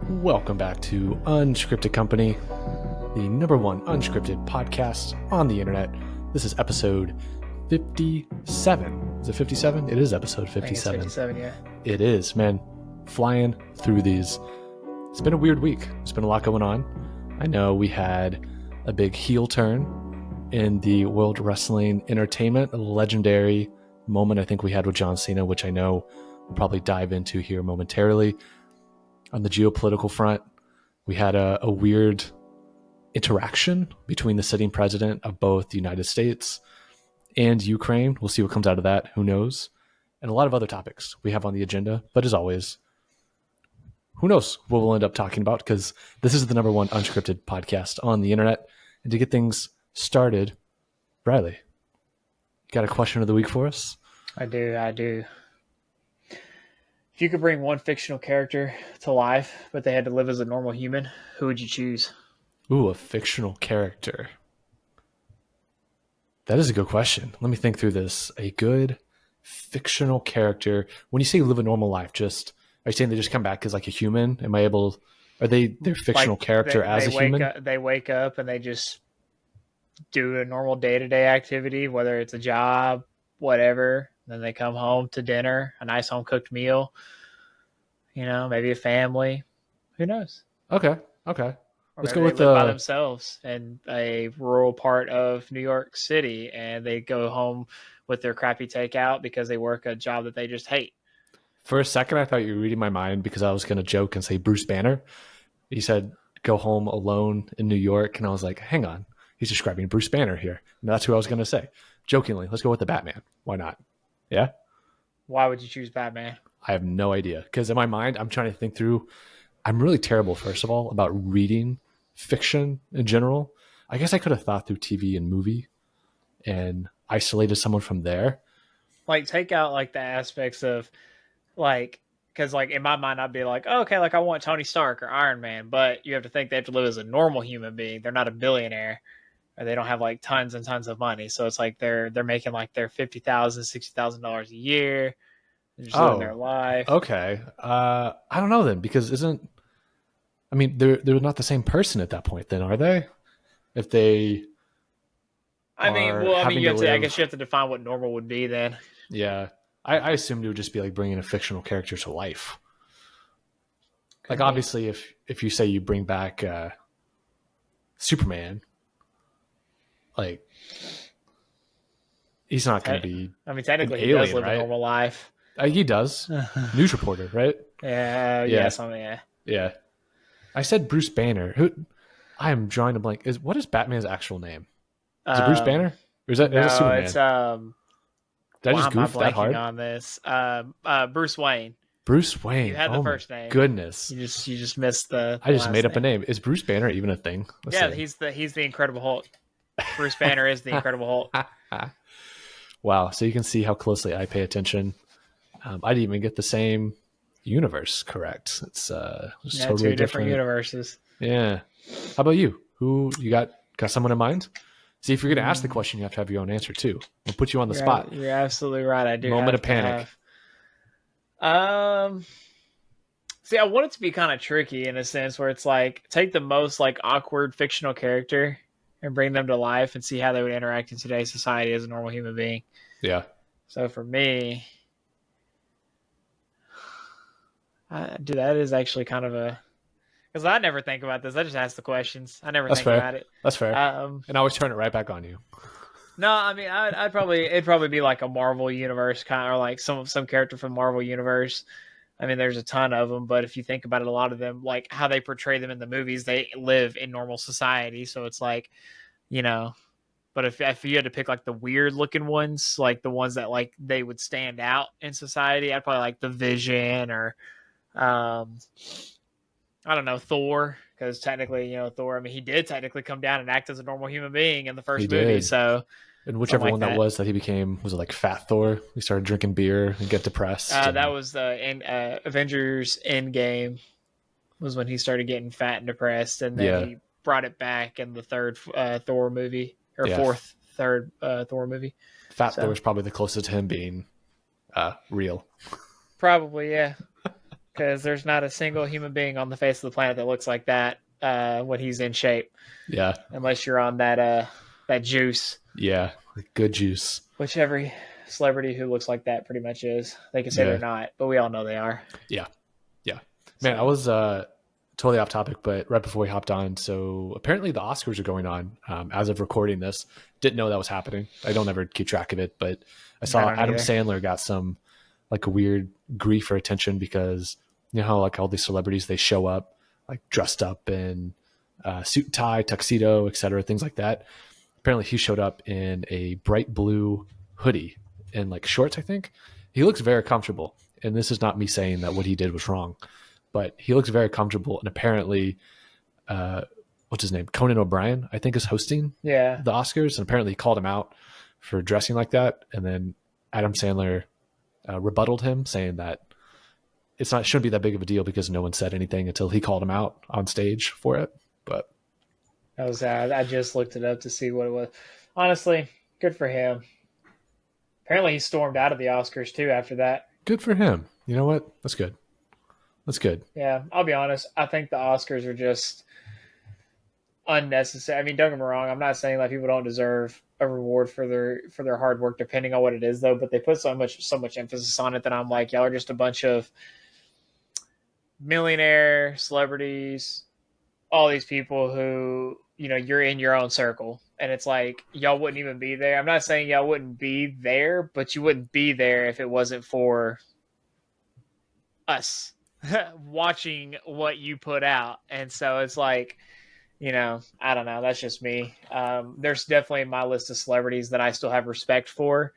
Welcome back to Unscripted Company, the number one unscripted podcast on the internet. This is episode 57. Is it 57? It is episode 57. I think it's 57, yeah. It is, man. Flying through these. It's been a weird week. There's been a lot going on. I know we had a big heel turn in the World Wrestling Entertainment, a legendary moment I think we had with John Cena, which I know we'll probably dive into here momentarily. On the geopolitical front, we had a weird interaction between the sitting president of both the United States and Ukraine. We'll see what comes out of that. Who knows? And a lot of other topics we have on the agenda. But as always, who knows what we'll end up talking about, because this is the number one unscripted podcast on the internet. And to get things started, Riley, you got a question of the week for us? I do. If you could bring one fictional character to life, but they had to live as a normal human, who would you choose? Ooh, a fictional character. That is a good question. Let me think through this. A good fictional character. When you say live a normal life, just are you saying they just come back as like a human? Am I able? Are they their fictional character as a human? They wake up and they just do a normal day-to-day activity, whether it's a job, whatever. Then they come home to dinner, a nice home-cooked meal. You know, maybe a family. Who knows? Okay. Or Let's maybe go with they live by themselves in a rural part of New York City, and they go home with their crappy takeout because they work a job that they just hate. For a second, I thought you were reading my mind because I was going to joke and say Bruce Banner. He said, go home alone in New York. And I was like, hang on. He's describing Bruce Banner here. And that's who I was going to say. Jokingly, let's go with the Batman. Why not? Yeah? Why would you choose Batman? I have no idea. Because in my mind, I'm trying to think through. I'm really terrible, first of all, about reading fiction in general. I guess I could have thought through TV and movie and isolated someone from there. Like, take out, like, the aspects of, like, because, like, in my mind, I'd be like, oh, okay, like, I want Tony Stark or Iron Man, but you have to think they have to live as a normal human being. They're not a billionaire, or they don't have, like, tons and tons of money. So it's like they're making, like, their $50,000, $60,000 a year. They're just living their life. Okay. I don't know then, because they're not the same person at that point then, are they? If they I guess you have to define what normal would be then. Yeah. I assumed it would just be like bringing a fictional character to life. Like, obviously, if you say you bring back Superman, like, he's not going to be technically an alien, he does live right? a normal life. He does. News reporter, right? Yeah. I said Bruce Banner. I am drawing a blank. What is Batman's actual name? Is it Bruce Banner? Or is it Superman? It's Did I just goof that hard on this? Bruce Wayne. Bruce Wayne. You had the first name. Goodness. You just missed the. I just made up a name. Is Bruce Banner even a thing? He's the Incredible Hulk. Bruce Banner is the Incredible Hulk. Wow. So you can see how closely I pay attention. I didn't even get the same universe correct. It's totally two different universes. Yeah. How about you? Who you got someone in mind? See, if you're going to ask the question, you have to have your own answer too. We'll put you on the spot. You're absolutely right. I do. Moment of panic. See, I want it to be kind of tricky in a sense where it's like take the most like awkward fictional character and bring them to life and see how they would interact in today's society as a normal human being. Yeah. So for me, that is actually kind of a. Because I never think about this. I just ask the questions. I never think about it. That's fair. And I always turn it right back on you. No, I mean, it'd probably be like a Marvel universe kind of, or like some character from Marvel universe. I mean, there's a ton of them, but if you think about it, a lot of them, like how they portray them in the movies, they live in normal society. So it's like, you know, but if you had to pick like the weird looking ones, like the ones that like they would stand out in society, I'd probably like the Vision or, I don't know, Thor, because technically, Thor, I mean, he did technically come down and act as a normal human being in the first movie. So, and whichever one that was that he became, was it like Fat Thor? He started drinking beer and get depressed. That was the Avengers Endgame was when he started getting fat and depressed, and then he brought it back in the third Thor movie, or third Thor movie. Fat Thor is probably the closest to him being real. Probably, yeah. because there's not a single human being on the face of the planet that looks like that when he's in shape, Yeah. unless you're on that juice, Yeah. Good juice. which every celebrity who looks like that pretty much is. They can say they're Yeah. not, but we all know they are. Yeah. Yeah. Man, I So was totally off topic, but right before we hopped on, so apparently the Oscars are going on as of recording this. Didn't know that was happening. I don't ever keep track of it, but I I saw don't Adam either. Sandler got some like a weird grief or attention because you know how like all these celebrities they show up like dressed up in suit and tie, tuxedo, etc., things like that. Apparently, he showed up in a bright blue hoodie and like shorts. I think he looks very comfortable. And this is not me saying that what he did was wrong, but he looks very comfortable. And apparently, uh, what's his name? Conan O'Brien, I think, is hosting Yeah. the Oscars. And apparently, he called him out for dressing like that. And then Adam Sandler rebutted him, saying that shouldn't be that big of a deal because no one said anything until he called him out on stage for it. But I just looked it up to see what it was. Honestly, good for him. Apparently, he stormed out of the Oscars too after that. good for him. You know what? That's good. That's good. Yeah, I'll be honest. I think the Oscars are just unnecessary. I mean, don't get me wrong. I'm not saying that people don't deserve a reward for their hard work, depending on what it is, though. But they put so much emphasis on it that I'm like, y'all are just a bunch of millionaire celebrities, all these people who you're in your own circle, and it's like y'all wouldn't even be there. I'm not saying y'all wouldn't be there, but you wouldn't be there if it wasn't for us watching what you put out. And so it's like, I don't know. That's just me. There's definitely my list of celebrities that I still have respect for.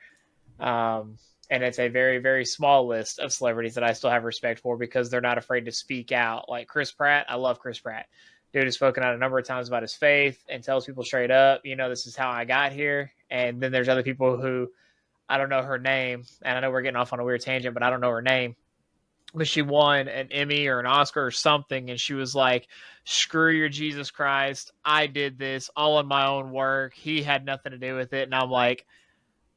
And it's a very, very small list of celebrities that I still have respect for because they're not afraid to speak out. Like Chris Pratt, I love Chris Pratt. Dude has spoken out a number of times about his faith and tells people straight up, this is how I got here. And then there's other people who I don't know her name. And I know we're getting off on a weird tangent, but I don't know her name. But she won an Emmy or an Oscar or something, and she was like, screw your Jesus Christ. I did this all on my own work. He had nothing to do with it. And I'm like,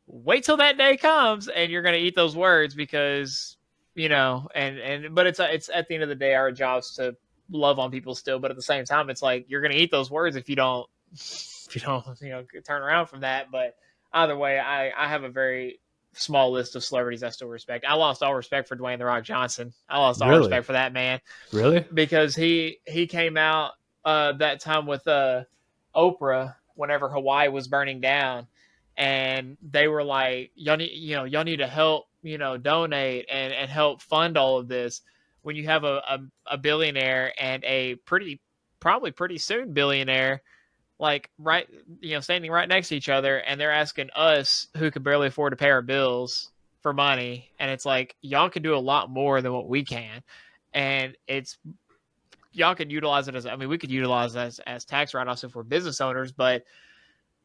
wait till that day comes and you're going to eat those words because, but it's at the end of the day, our job's to love on people still. But at the same time, it's like, you're going to eat those words if you don't, turn around from that. But either way, I have a very small list of celebrities I still respect. I lost all respect for Dwayne The Rock Johnson. I lost all Really? respect for that man. Really? Because he came out that time with Oprah whenever Hawaii was burning down, and they were like, y'all need to help, donate and help fund all of this. When you have a billionaire and a probably pretty soon billionaire, like right, standing right next to each other, and they're asking us who could barely afford to pay our bills for money, and it's like y'all can do a lot more than what we can, and it's y'all could utilize it we could utilize it as tax write-offs if we're business owners, but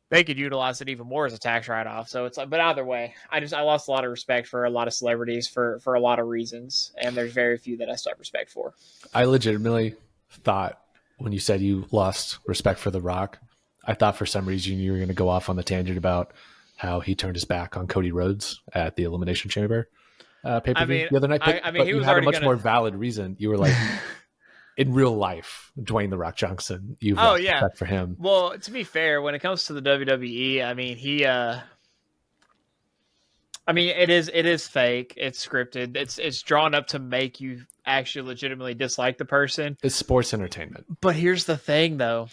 they could utilize it even more as a tax write-off. So it's like, but either way, I lost a lot of respect for a lot of celebrities for a lot of reasons, and there's very few that I still have respect for. I legitimately thought when you said you lost respect for The Rock, I thought for some reason you were going to go off on the tangent about how he turned his back on Cody Rhodes at the Elimination Chamber pay-per-view the other night. But he you was had a already much more valid reason. You were like, in real life, Dwayne The Rock Johnson, you've lost respect for him. Well, to be fair, when it comes to the WWE, it is fake. It's scripted. It's drawn up to make you actually legitimately dislike the person. It's sports entertainment. But here's the thing, though.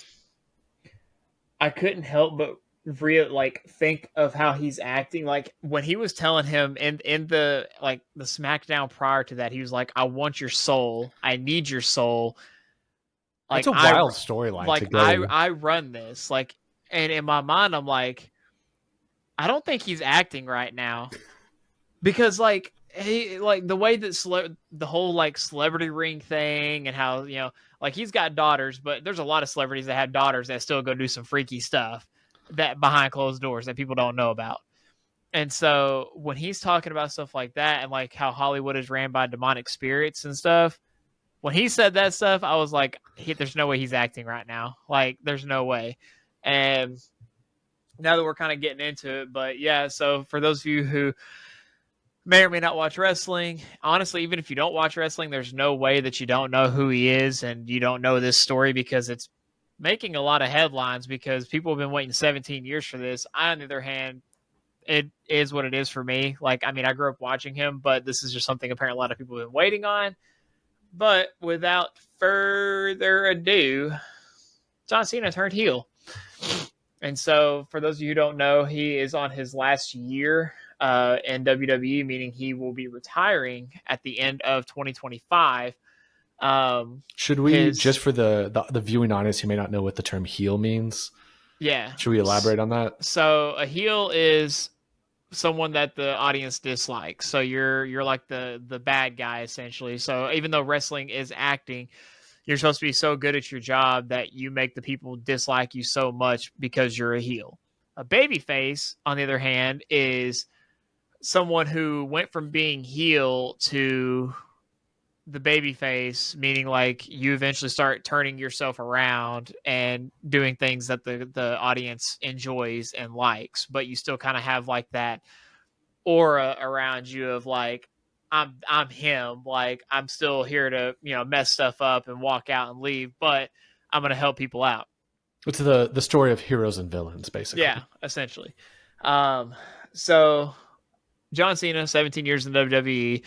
I couldn't help but think of how he's acting. Like when he was telling him in the SmackDown prior to that, he was like, "I want your soul. I need your soul." Like, it's a wild storyline. Like I run this. Like, and in my mind, I'm like, I don't think he's acting right now, because like he the way that the whole celebrity ring thing and how he's got daughters, but there's a lot of celebrities that have daughters that still go do some freaky stuff that behind closed doors that people don't know about. And so when he's talking about stuff like that and like how Hollywood is ran by demonic spirits and stuff, when he said that stuff, I was like, there's no way he's acting right now. Like, there's no way. And now that we're kind of getting into it, but yeah, so for those of you who may or may not watch wrestling. Honestly, even if you don't watch wrestling, there's no way that you don't know who he is and you don't know this story because it's making a lot of headlines because people have been waiting 17 years for this. I, on the other hand, it is what it is for me. Like, I mean, I grew up watching him, but this is just something apparently a lot of people have been waiting on. But without further ado, John Cena turned heel. And so, for those of you who don't know, he is on his last year in WWE, meaning he will be retiring at the end of 2025. Should we, just His for the viewing audience who may not know what the term heel means, yeah. should we elaborate on that? So a heel is someone that the audience dislikes. So you're like the bad guy essentially. So even though wrestling is acting, you're supposed to be so good at your job that you make the people dislike you so much because you're a heel. A babyface, on the other hand, is someone who went from being heel to the baby face, meaning like you eventually start turning yourself around and doing things that the audience enjoys and likes, but you still kind of have like that aura around you of like I'm him, like I'm still here to, mess stuff up and walk out and leave, but I'm going to help people out. It's the story of heroes and villains, Yeah, basically. essentially. So John Cena, 17 years in WWE,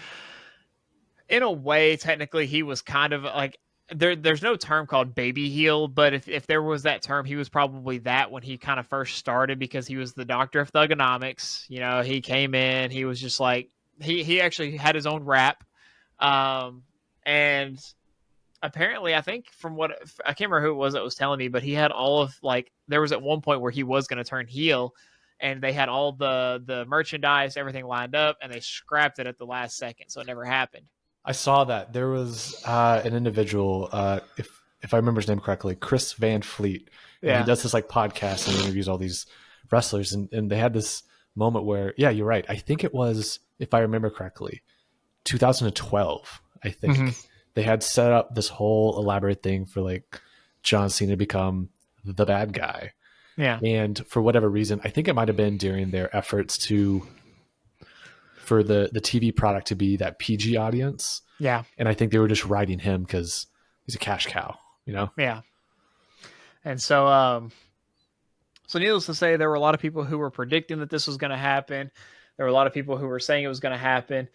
in a way, technically, he was kind of like there's no term called baby heel, but if there was that term, he was probably that when he kind of first started because he was the doctor of thugonomics. He came in, he was just like he actually had his own rap, and apparently, I think from what I can't remember who it was that was telling me, but he had all of like there was at one point where he was going to turn heel, and they had all the merchandise, everything lined up, and they scrapped it at the last second, so it never happened. I saw that there was an individual, if I remember his name correctly, Chris Van Fleet, and he Yeah. does this like podcast and he interviews all these wrestlers, and they had this moment where, yeah, you're right. I think it was, if I remember correctly, 2012. I think Mm-hmm. they had set up this whole elaborate thing for like John Cena to become the bad guy, Yeah. and for whatever reason, I think it might have been during their efforts to for the TV product to be that PG audience. Yeah. And I think they were just riding him because he's a cash cow, you know? Yeah. And so needless to say, there were a lot of people who were predicting that this was going to happen. There were a lot of people who were saying it was going to happen.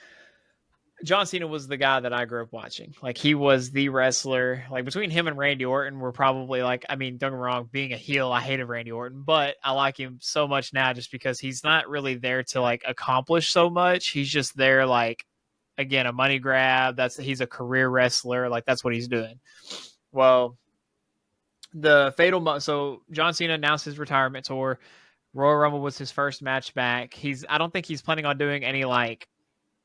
John Cena was the guy that I grew up watching. Like he was the wrestler. Like between him and Randy Orton, were probably like, I mean, don't get me wrong, being a heel, I hated Randy Orton, but I like him so much now just because he's not really there to like accomplish so much. He's just there like, again, a money grab. He's a career wrestler. Like that's what he's doing. Well, the so John Cena announced his retirement tour. Royal Rumble was his first match back. I don't think he's planning on doing any like,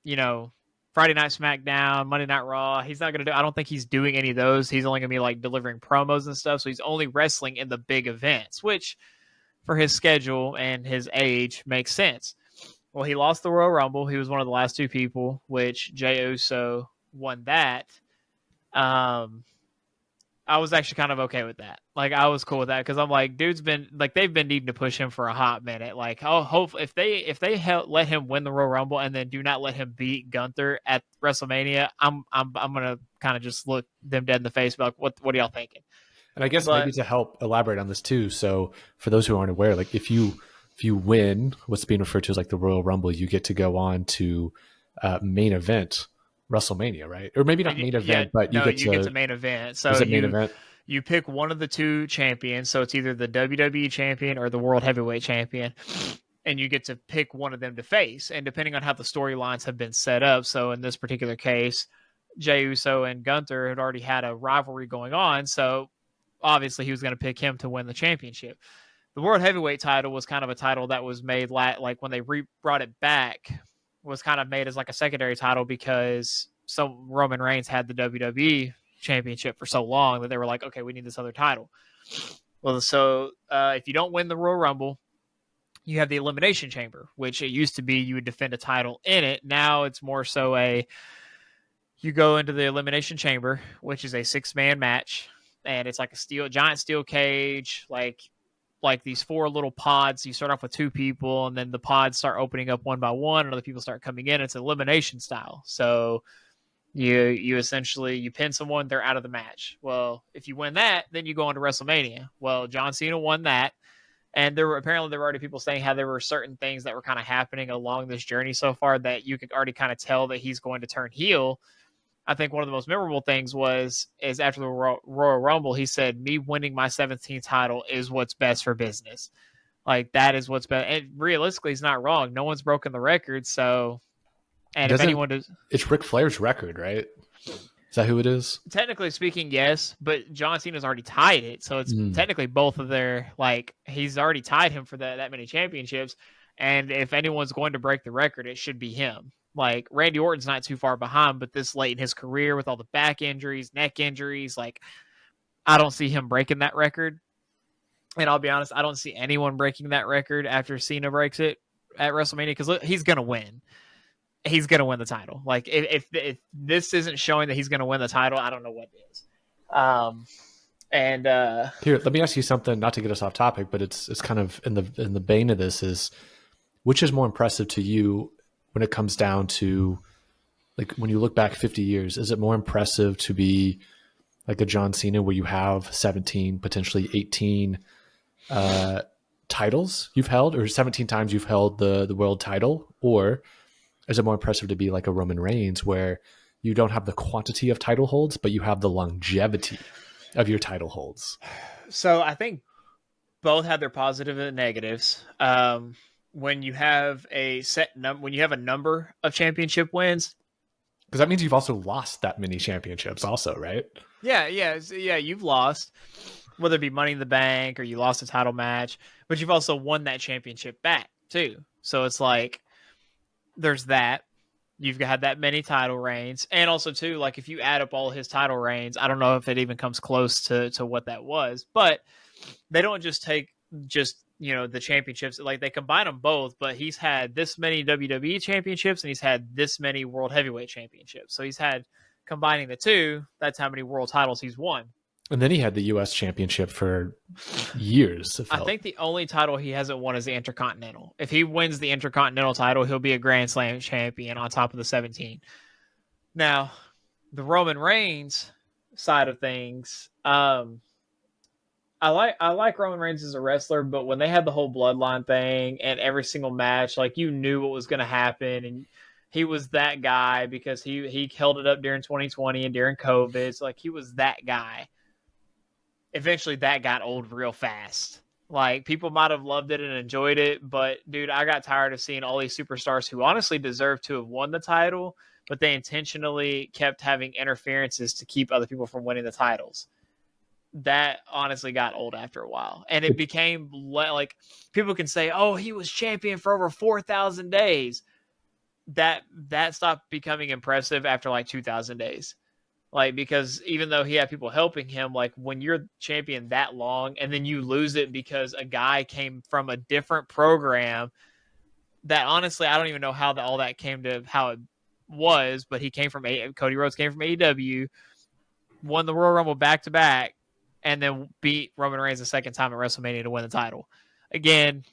you know, Friday Night SmackDown, Monday Night Raw. He's not going to do, I don't think he's doing any of those. He's only going to be like delivering promos and stuff. So he's only wrestling in the big events, which for his schedule and his age makes sense. Well, he lost the Royal Rumble. He was one of the last two people, which Jey Uso won that. I was actually kind of okay with that. Like I was cool with that because I'm like, dude's been like they've been needing to push him for a hot minute. Like, oh, hope if they let him win the Royal Rumble and then do not let him beat Gunther at WrestleMania, I'm gonna kind of just look them dead in the face about what are y'all thinking? And I guess maybe But to help elaborate on this too. So for those who aren't aware, like if you win what's being referred to as like the Royal Rumble, you get to go on to main event WrestleMania, right? Or maybe not main yeah, event, but you no, get you get to, to main event. So is it main event? you pick one of the two champions. So it's either the WWE champion or the World Heavyweight champion. And you get to pick one of them to face. And depending on how the storylines have been set up, so in this particular case, Jey Uso and Gunther had already had a rivalry going on. So obviously he was going to pick him to win the championship. The World Heavyweight title was kind of a title that was made like when they brought it back, was kind of made as like a secondary title because Roman Reigns had the WWE championship for so long that they were like, okay, we need this other title. Well, so if you don't win the Royal Rumble, you have the Elimination Chamber, which it used to be you would defend a title in it. Now it's more so you go into the Elimination Chamber, which is a 6-man match, and it's like a giant steel cage. Like like these 4 little pods. You start off with 2 people, and then the pods start opening up one by one, and other people start coming in. It's elimination style. So you essentially you pin someone, they're out of the match. Well, if you win that, then you go on to WrestleMania. Well, John Cena won that. And there were already people saying how there were certain things that were kind of happening along this journey so far that you could already kind of tell that he's going to turn heel. I think one of the most memorable things is after the Royal Rumble, he said, "Me winning my 17th title is what's best for business." Like that is what's best. And realistically, he's not wrong. No one's broken the record. So, and if anyone does, it's Ric Flair's record, right? Is that who it is? Technically speaking, yes, but John Cena's already tied it, so it's technically both of their he's already tied him for that many championships. And if anyone's going to break the record, it should be him. Like Randy Orton's not too far behind, but this late in his career with all the back injuries, neck injuries, I don't see him breaking that record. And I'll be honest, I don't see anyone breaking that record after Cena breaks it at WrestleMania because he's gonna win. He's going to win the title. Like if this isn't showing that he's going to win the title, I don't know what is. Here, let me ask you something, not to get us off topic, but it's kind of in the vein of this is, which is more impressive to you when it comes down to, like, when you look back 50 years, is it more impressive to be like a John Cena where you have 17, potentially 18 titles you've held, or 17 times you've held the world title, or is it more impressive to be like a Roman Reigns where you don't have the quantity of title holds, but you have the longevity of your title holds? So I think both have their positive and negatives. When you have a when you have a number of championship wins, because that means you've also lost that many championships also, right? Yeah, you've lost, whether it be Money in the Bank or you lost a title match, but you've also won that championship back too. So it's like, there's that. You've had that many title reigns. And also, too, like if you add up all his title reigns, I don't know if it even comes close to what that was. But they don't just take the championships. Like they combine them both, but he's had this many WWE championships and he's had this many World Heavyweight championships. So he's had, combining the two, that's how many world titles he's won. And then he had the U.S. championship for years. I think the only title he hasn't won is the Intercontinental. If he wins the Intercontinental title, he'll be a Grand Slam champion on top of the 17. Now, the Roman Reigns side of things, I like Roman Reigns as a wrestler, but when they had the whole bloodline thing and every single match, like you knew what was going to happen, and he was that guy because he held it up during 2020 and during COVID. So like he was that guy. Eventually that got old real fast. Like people might have loved it and enjoyed it, but dude, I got tired of seeing all these superstars who honestly deserved to have won the title, but they intentionally kept having interferences to keep other people from winning the titles. That honestly got old after a while. And it became like people can say, "Oh, he was champion for over 4,000 days." That stopped becoming impressive after like 2,000 days. Like, because even though he had people helping him, like when you're champion that long and then you lose it because a guy came from a different program, that honestly, I don't even know how all that came to how it was, but Cody Rhodes came from AEW, won the Royal Rumble back to back, and then beat Roman Reigns the second time at WrestleMania to win the title. Again,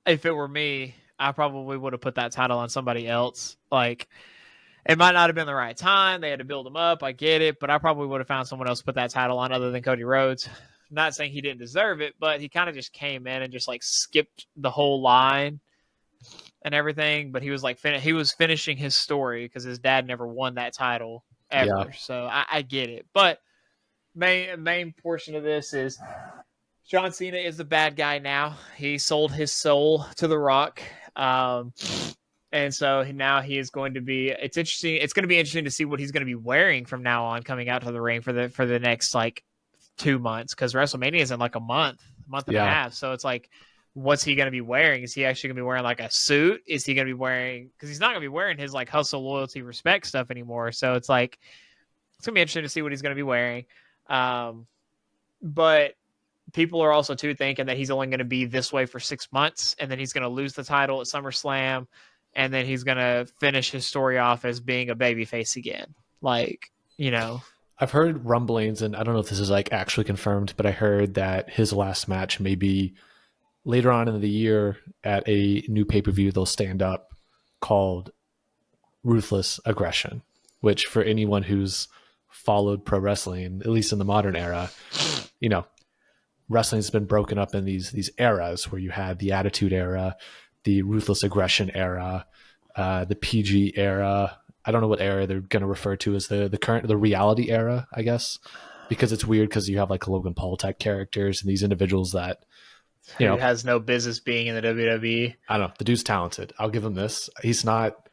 if it were me, I probably would have put that title on somebody else. Like, it might not have been the right time. They had to build him up. I get it. But I probably would have found someone else to put that title on other than Cody Rhodes. Not saying he didn't deserve it, but he kind of just came in and just like skipped the whole line and everything. But he was like, he was finishing his story because his dad never won that title ever. Yeah. So I get it. But main portion of this is John Cena is the bad guy now. He sold his soul to The Rock. And so now he is going to be, it's interesting. It's going to be interesting to see what he's going to be wearing from now on coming out to the ring for the next like 2 months. Cause WrestleMania is in like a month and a half. So it's like, what's he going to be wearing? Is he actually going to be wearing like a suit? Is he going to be wearing, cause he's not going to be wearing his like hustle, loyalty, respect stuff anymore. So it's like, it's going to be interesting to see what he's going to be wearing. But people are also too thinking that he's only going to be this way for 6 months and then he's going to lose the title at SummerSlam. And then he's going to finish his story off as being a babyface again. Like, you know. I've heard rumblings, and I don't know if this is like actually confirmed, but I heard that his last match may be later on in the year at a new pay per view. They'll stand up called Ruthless Aggression, which for anyone who's followed pro wrestling, at least in the modern era, you know, wrestling's been broken up in these eras where you had the Attitude Era, the Ruthless Aggression era, the PG era. I don't know what era they're going to refer to as the reality era, I guess, because it's weird because you have like Logan Paul type characters and these individuals that, you Who know, has no business being in the WWE. I don't know. The dude's talented. I'll give him this. He's not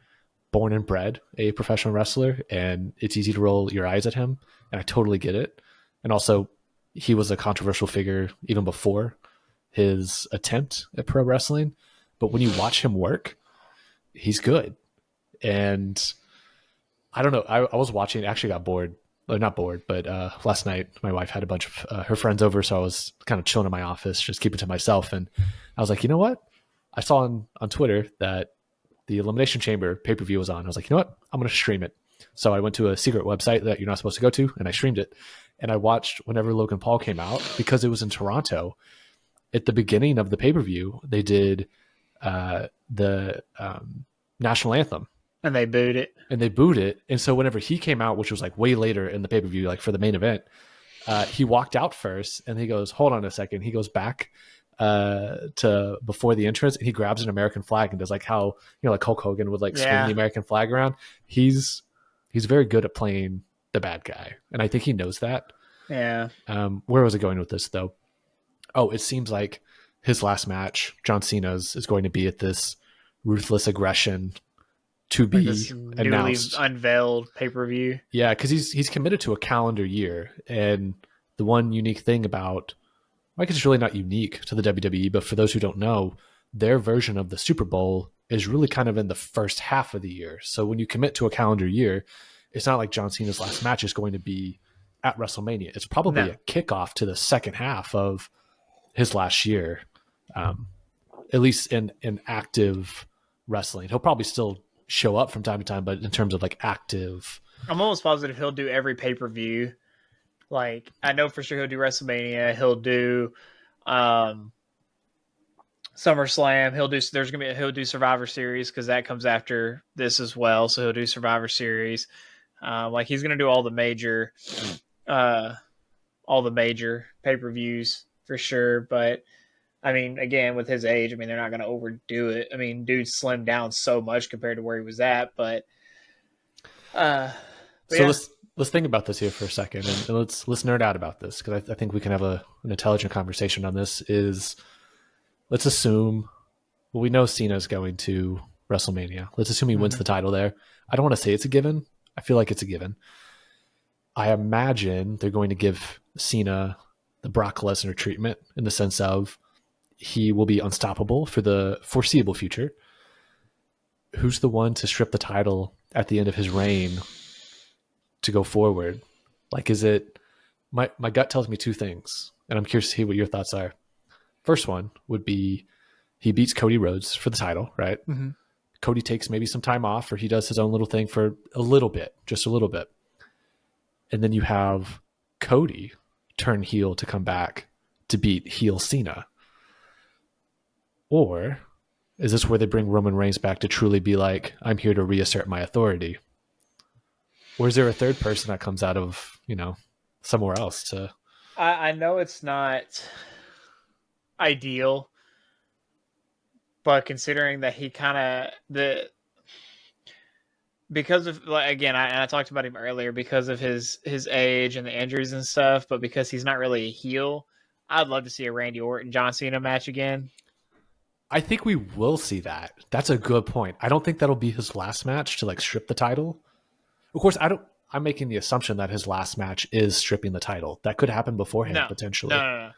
born and bred a professional wrestler, and it's easy to roll your eyes at him, and I totally get it. And also, he was a controversial figure even before his attempt at pro wrestling. But when you watch him work, he's good. And I don't know. I was watching, actually got bored. Well, not bored, but last night my wife had a bunch of her friends over, so I was kind of chilling in my office, just keeping to myself. And I was like, you know what? I saw on Twitter that the Elimination Chamber pay-per-view was on. I was like, you know what? I'm going to stream it. So I went to a secret website that you're not supposed to go to, and I streamed it. And I watched whenever Logan Paul came out, because it was in Toronto. At the beginning of the pay-per-view, they did the national anthem. And they booed it. And so whenever he came out, which was like way later in the pay-per-view, like for the main event, he walked out first, and he goes, hold on a second. He goes back to before the entrance, and he grabs an American flag and does like how, like Hulk Hogan would like swing the American flag around. He's very good at playing the bad guy, and I think he knows that. Yeah. Where was I going with this though? Oh, it seems like his last match, John Cena's, is going to be at this Ruthless Aggression to be announced, newly unveiled pay-per-view. Yeah, because he's committed to a calendar year, and the one unique thing about, I guess it's really not unique to the WWE, but for those who don't know, their version of the Super Bowl is really kind of in the first half of the year. So when you commit to a calendar year, it's not like John Cena's last match is going to be at WrestleMania. It's probably a kickoff to the second half of his last year, at least in active wrestling. He'll probably still show up from time to time, but in terms of like active, I'm almost positive he'll do every pay-per-view. Like, I know for sure he'll do WrestleMania. He'll do SummerSlam. He'll do Survivor Series, because that comes after this as well. So he'll do Survivor Series. Like, he's gonna do all the major pay-per-views for sure. But I mean, again, with his age, I mean, they're not going to overdo it. I mean, dude slimmed down so much compared to where he was at. But so let's think about this here for a second, and let's nerd out about this, because I think we can have an intelligent conversation on this. Let's assume, well, we know Cena's going to WrestleMania. Let's assume he wins the title there. I don't want to say it's a given. I feel like it's a given. I imagine they're going to give Cena the Brock Lesnar treatment, in the sense of he will be unstoppable for the foreseeable future. Who's the one to strip the title at the end of his reign to go forward? Like, is it, my gut tells me two things, and I'm curious to see what your thoughts are. First one would be he beats Cody Rhodes for the title, right? Mm-hmm. Cody takes maybe some time off, or he does his own little thing for a little bit, just a little bit. And then you have Cody turn heel to come back to beat heel Cena. Or is this where they bring Roman Reigns back to truly be like, I'm here to reassert my authority? Or is there a third person that comes out of, somewhere else to... I know it's not ideal, but considering that he kind of... Because of, again, I talked about him earlier, because of his age and the injuries and stuff, but because he's not really a heel, I'd love to see a Randy Orton John Cena match again. I think we will see that. That's a good point. I don't think that'll be his last match to like strip the title. Of course, I'm making the assumption that his last match is stripping the title. That could happen beforehand, potentially. No.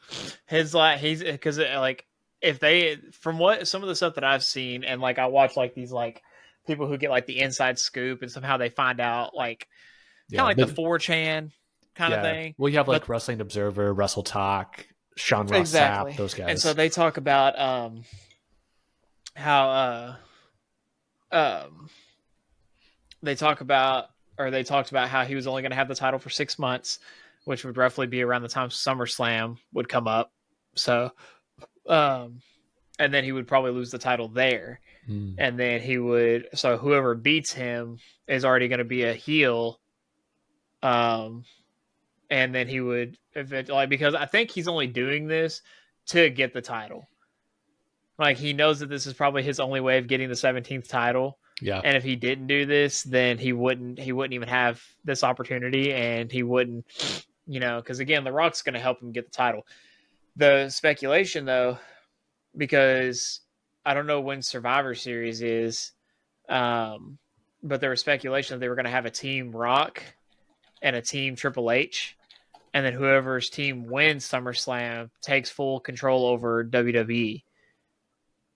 He's because like, if they, from what some of the stuff that I've seen, and like I watch like these like people who get like the inside scoop, and somehow they find out like kind of like the 4chan kind of thing. Well, you have like Wrestling Observer, Wrestle Talk, Sean Ross Sapp, those guys. And so they talk about how they talk about or they talked about how he was only going to have the title for 6 months, which would roughly be around the time SummerSlam would come up. So, um, and then he would probably lose the title there. Mm. And then so whoever beats him is already going to be a heel. And then he would eventually, because I think he's only doing this to get the title. Like, he knows that this is probably his only way of getting the 17th title. Yeah. And if he didn't do this, then he wouldn't even have this opportunity, and he wouldn't, because again, The Rock's going to help him get the title. The speculation, though, because I don't know when Survivor Series is, but there was speculation that they were going to have a Team Rock and a Team Triple H, and then whoever's team wins SummerSlam takes full control over WWE,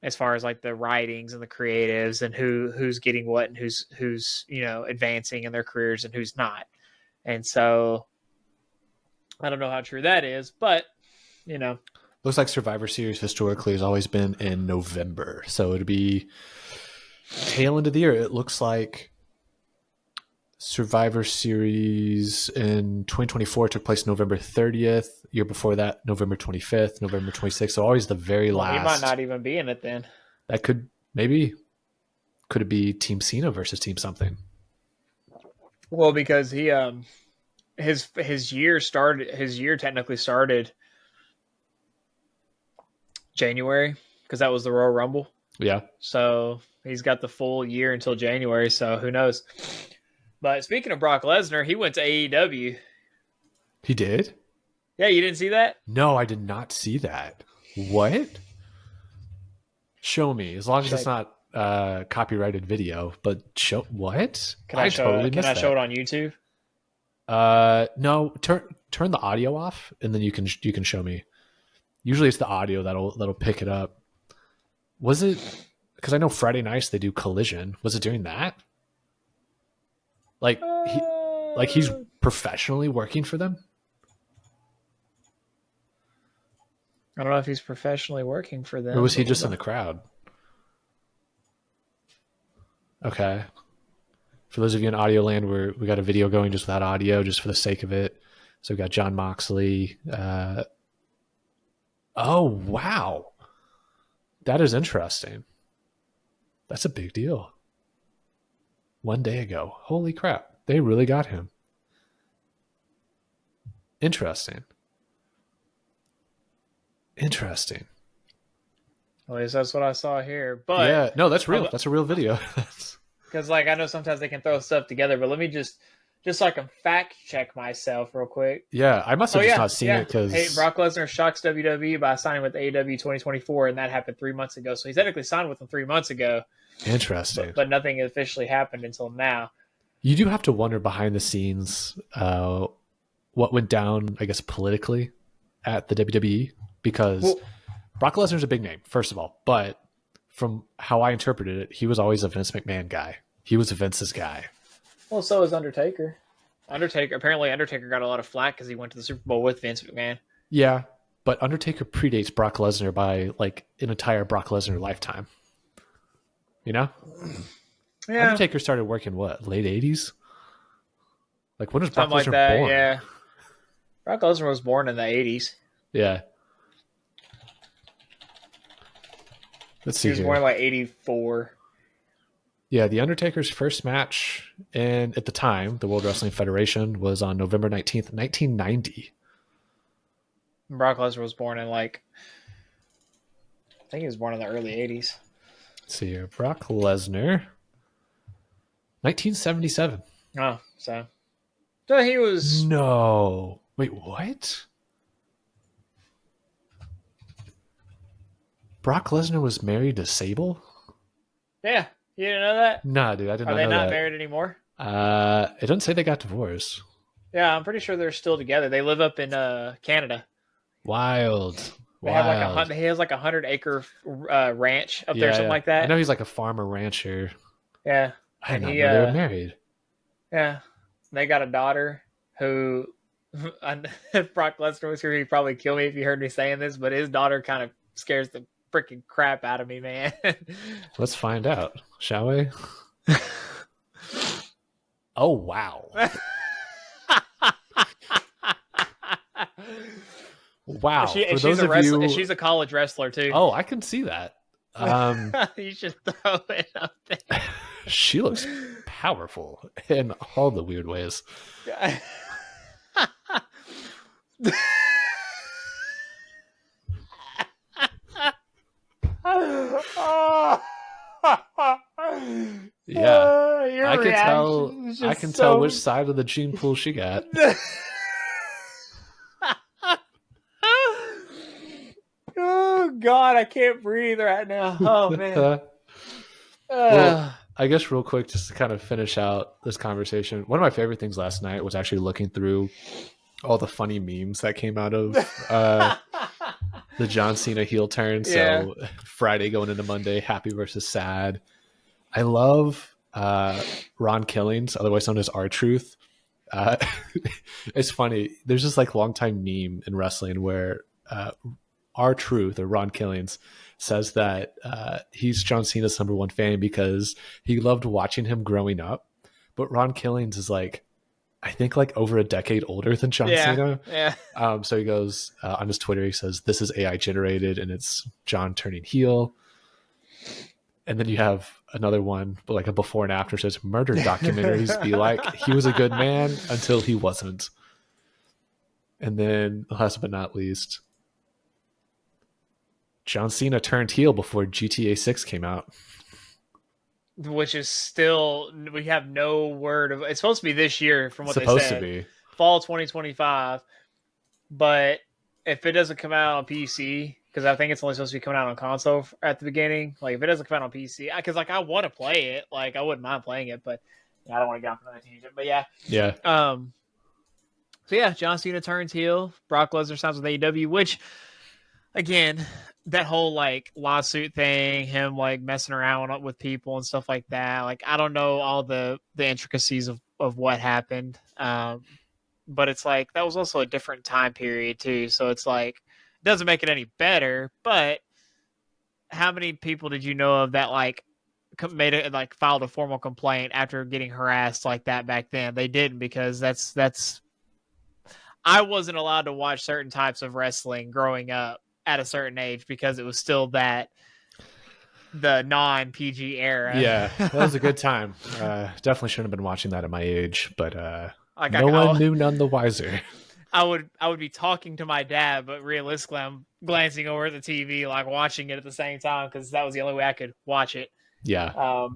as far as like the writings and the creatives and who's getting what and who's advancing in their careers and who's not. And so I don't know how true that is, but looks like Survivor Series historically has always been in November, so it'd be tail end of the year. It looks like Survivor Series in 2024 took place November 30th. Year before that, November 25th, November 26th. So always the very last. He might not even be in it then. That could it be Team Cena versus Team something? Well, because he his year technically started January, because that was the Royal Rumble. Yeah. So he's got the full year until January. So who knows? But speaking of Brock Lesnar, he went to AEW. He did? Yeah, you didn't see that? No, I did not see that. What? Show me, as long as it's not copyrighted video. But show what? Can I show it on YouTube? No. Turn the audio off, and then you can show me. Usually, it's the audio that'll pick it up. Was it? Because I know Friday nights they do Collision. Was it during that? Like he's professionally working for them? I don't know if he's professionally working for them. Or was he just in the crowd? Okay. For those of you in audio land, we got a video going just without audio, just for the sake of it. So we got John Moxley. Oh, wow. That is interesting. That's a big deal. 1 day ago. Holy crap. They really got him. Interesting. At least that's what I saw here. But yeah, no, that's real. That's a real video. Because I know sometimes they can throw stuff together, but let me just so I can fact check myself real quick. Yeah, I must have not seen it because Brock Lesnar shocks WWE by signing with AEW 2024, and that happened 3 months ago. So he technically signed with them 3 months ago. Interesting. But nothing officially happened until now. You do have to wonder behind the scenes what went down, I guess, politically at the WWE, because Brock Lesnar's a big name, first of all. But from how I interpreted it, he was always a Vince McMahon guy. He was Vince's guy. Well, so is Undertaker. Apparently Undertaker got a lot of flack because he went to the Super Bowl with Vince McMahon. Yeah, but Undertaker predates Brock Lesnar by like an entire Brock Lesnar lifetime. You know? Yeah. Undertaker started working what, late 80s? Like, when was Brock Lesnar born? Yeah. Brock Lesnar was born in the 80s. Yeah. Let's see. He was born in like 84. Yeah, The Undertaker's first match at the time, the World Wrestling Federation, was on November 19th, 1990. Brock Lesnar was born in I think he was born in the early 80s. Let's see here. Brock Lesnar, 1977. Oh, so he was... No. Wait, what? Brock Lesnar was married to Sable? Yeah. You didn't know that? Nah, dude, I didn't know that. Are they not married anymore? It doesn't say they got divorced. Yeah, I'm pretty sure they're still together. They live up in Canada. Wild. He has like 100-acre ranch up there, something like that. I know he's like a farmer rancher. Yeah. I didn't know they were married. Yeah. They got a daughter who, if Brock Lesnar was here, he'd probably kill me if he heard me saying this, but his daughter kind of scares the freaking crap out of me, man. Let's find out, shall we? Oh, wow. Wow. For She's those a of wrestler. you... She's a college wrestler too. Oh, I can see that. You should throw it up there. She looks powerful in all the weird ways. Yeah. Your I can tell reaction is I just can tell which so. side of the gene pool she got. Oh God, I can't breathe right now. Oh man. Well, I guess real quick, just to kind of finish out this conversation, one of my favorite things last night was actually looking through all the funny memes that came out of the John Cena heel turn. Yeah. So Friday going into Monday, happy versus sad. I love Ron Killings, otherwise known as R-Truth. It's funny. There's this like longtime meme in wrestling where R-Truth, or Ron Killings, says that he's John Cena's number one fan because he loved watching him growing up. But Ron Killings is like, I think like over a decade older than John Cena. Yeah. So he goes on his Twitter, he says, "This is AI generated and it's John turning heel." And then you have another one, but like a before and after, says murder documentaries be like, he was a good man until he wasn't. And then last but not least, John Cena turned heel before GTA 6 came out. Which is still, we have no word of. It's supposed to be this year, from what they said. Supposed to be fall 2025. But if it doesn't come out on PC, because I think it's only supposed to be coming out on console at the beginning. Like if it doesn't come out on PC, because like I want to play it, like I wouldn't mind playing it, but I don't want to get off another tangent. But yeah. So yeah, John Cena turns heel. Brock Lesnar signs with AEW, which again, that whole like lawsuit thing, him like messing around with people and stuff like that. Like I don't know all the intricacies of what happened. But it's like that was also a different time period too. So it's like it doesn't make it any better. But how many people did you know of that like made it, like filed a formal complaint after getting harassed like that back then? They didn't, because that's I wasn't allowed to watch certain types of wrestling growing up at a certain age because it was still the non-PG era. Yeah, that was a good time. Definitely shouldn't have been watching that at my age, but like no one knew, none the wiser. I would be talking to my dad, but realistically, I'm glancing over at the TV, like watching it at the same time, because that was the only way I could watch it. Yeah.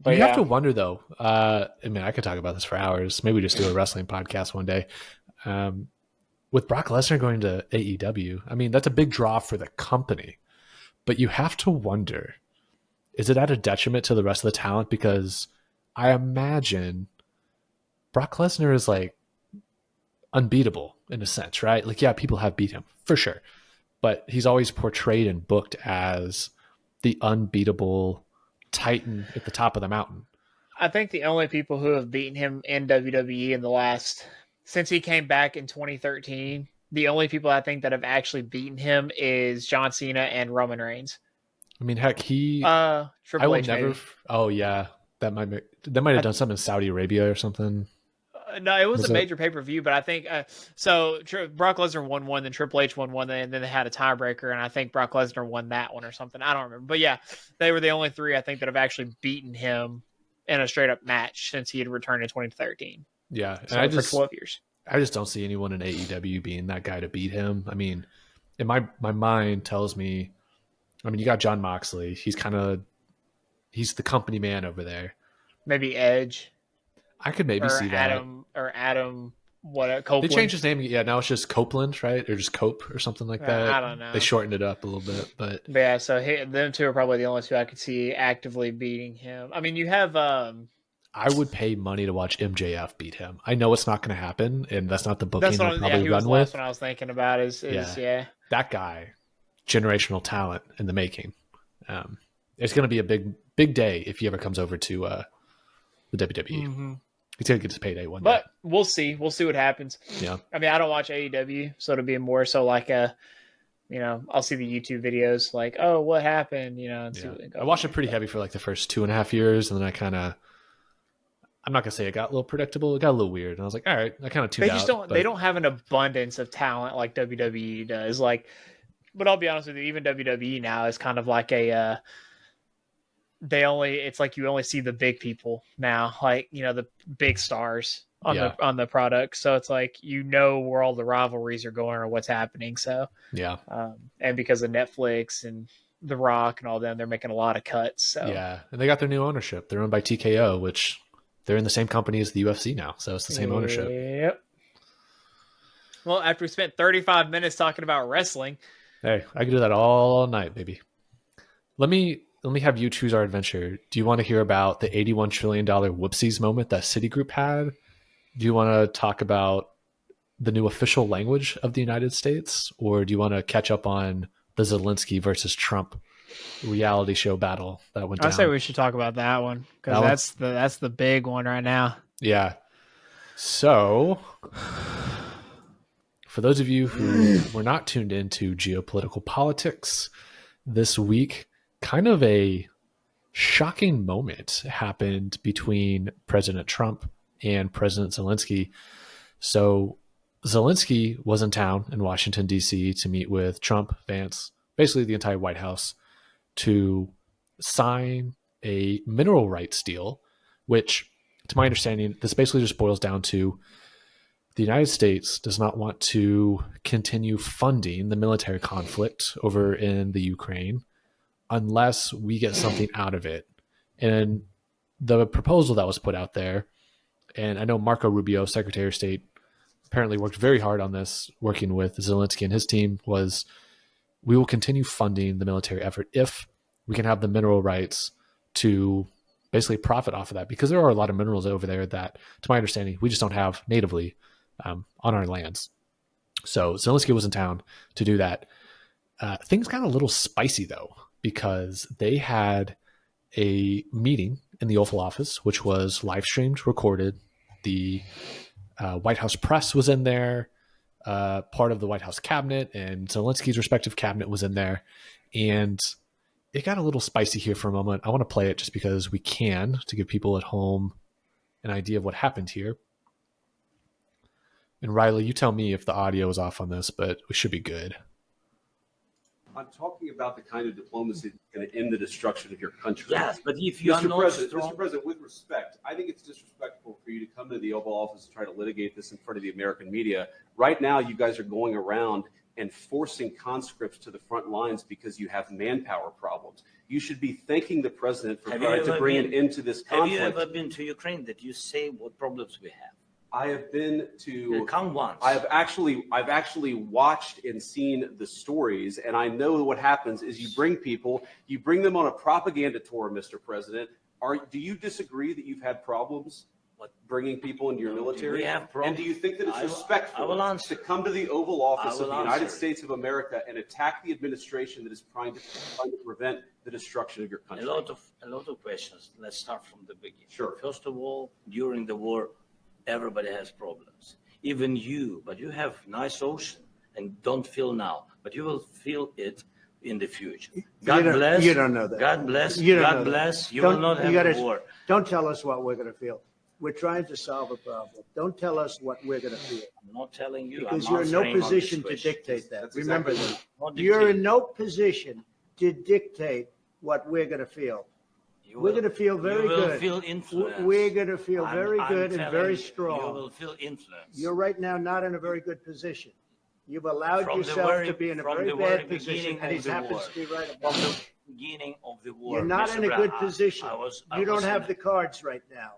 But you have to wonder, though. I mean, I could talk about this for hours. Maybe just do a wrestling podcast one day. With Brock Lesnar going to AEW, I mean, that's a big draw for the company. But you have to wonder, is it at a detriment to the rest of the talent? Because I imagine Brock Lesnar is like unbeatable in a sense, right? Like, yeah, people have beat him for sure. But he's always portrayed and booked as the unbeatable Titan at the top of the mountain. I think the only people who have beaten him in WWE in the last, since he came back in 2013, the only people I think that have actually beaten him is John Cena and Roman Reigns. I mean, heck, Triple H never. Oh yeah, that might have done something in Saudi Arabia or something. No, it was a major pay-per-view, but I think Brock Lesnar won one, then Triple H won one, and then they had a tiebreaker, and I think Brock Lesnar won that one or something. I don't remember, but yeah, they were the only three I think that have actually beaten him in a straight-up match since he had returned in 2013. Yeah, so and for 12 years. I just don't see anyone in AEW being that guy to beat him. I mean, in my mind tells me, I mean, you got Jon Moxley. He's the company man over there. Maybe Edge. I could maybe see that. Adam, Copeland? They changed his name. Yeah, now it's just Copeland, right? Or just Cope or something like that. I don't know. They shortened it up a little bit, but yeah. So them two are probably the only two I could see actively beating him. I mean, you have. I would pay money to watch MJF beat him. I know it's not going to happen, and that's not the booking they'll probably run with. That's what I was thinking about. Is that guy, generational talent in the making. It's going to be a big day if he ever comes over to the WWE. Mm-hmm. He's going to get his payday one day. But we'll see. We'll see what happens. Yeah. I mean, I don't watch AEW, so it'll be more so like I'll see the YouTube videos like, oh, what happened? And see what I watched it pretty heavy for like the first 2.5 years, and then I kind of I'm not gonna say it got a little predictable. It got a little weird, and I was like, all right, I kind of tuned They just out. don't. But They don't have an abundance of talent like WWE does. Like, but I'll be honest with you, even WWE now is kind of like a. They only. It's like you only see the big people now, like the big stars on yeah, the product. So it's like where all the rivalries are going or what's happening. So yeah, and because of Netflix and The Rock and all them, they're making a lot of cuts. So yeah, and they got their new ownership. They're owned by TKO, which they're in the same company as the UFC now, so it's the same ownership. Yep. Well, after we spent 35 minutes talking about wrestling, Hey, I can do that all night, baby. Let me have you choose our adventure. Do you want to hear about the $81 trillion whoopsies moment that Citigroup had? Do you want to talk about the new official language of the United States, or do you want to catch up on the Zelensky versus Trump reality show battle that went I say down? we should talk about that one because That one, that's the big one right now. yeah. So, for those of you who were not tuned into geopolitical politics this week, kind of a shocking moment happened between President Trump and President Zelensky. So Zelensky was in town in Washington, D.C. to meet with Trump, Vance, basically the entire White House, to sign a mineral rights deal, which, to my understanding, this basically just boils down to the United States does not want to continue funding the military conflict over in the Ukraine unless we get something out of it. And the proposal that was put out there, and I know Marco Rubio, Secretary of State, apparently worked very hard on this, working with Zelensky and his team, was we will continue funding the military effort if we can have the mineral rights to basically profit off of that, because there are a lot of minerals over there that, to my understanding, we just don't have natively on our lands. So Zelensky was in town to do that. Things got a little spicy, though, because they had a meeting in the Oval Office, which was live streamed, recorded. The White House press was in there. Part of the White House cabinet and Zelensky's respective cabinet was in there. And it got a little spicy here for a moment. I want to play it just because we can, to give people at home an idea of what happened here. And Riley, you tell me if the audio is off on this, but we should be good. I'm talking about the kind of diplomacy that's going to end the destruction of your country. Yes, but if you are not strong... Mr. President, with respect, I think it's disrespectful for you to come to the Oval Office and try to litigate this in front of the American media. Right now, you guys are going around and forcing conscripts to the front lines because you have manpower problems. You should be thanking the president for trying to bring an end to this conflict. Have you ever been to Ukraine that you say what problems we have? I have been to. Come once. I've actually watched and seen the stories, and I know what happens is you bring them on a propaganda tour, Mr. President. Do you disagree that you've had problems bringing people into your military? We have problems. And do you think that it's respectful to come to the Oval Office of the United States of America and attack the administration that is trying to prevent the destruction of your country? A lot of questions. Let's start from the beginning. Sure. First of all, during the war, everybody has problems. Even you, but you have nice ocean and don't feel now, but you will feel it in the future. God bless. You don't know that. God bless. You don't God know bless. that. You will not have a war. Don't tell us what we're going to feel. We're trying to solve a problem. Don't tell us what we're going to feel. I'm not telling you. Because you're in no position to dictate that. That's Remember exactly that. You're in no position to dictate what we're going to feel. We're going to feel very good. Feel influence. We're going to feel very good and very strong. You will feel influence. You're right now not in a very good position. You've allowed yourself to be in a very bad position, and he happens to be right about from the beginning of the war. You're not in a good position. You don't have the cards right now.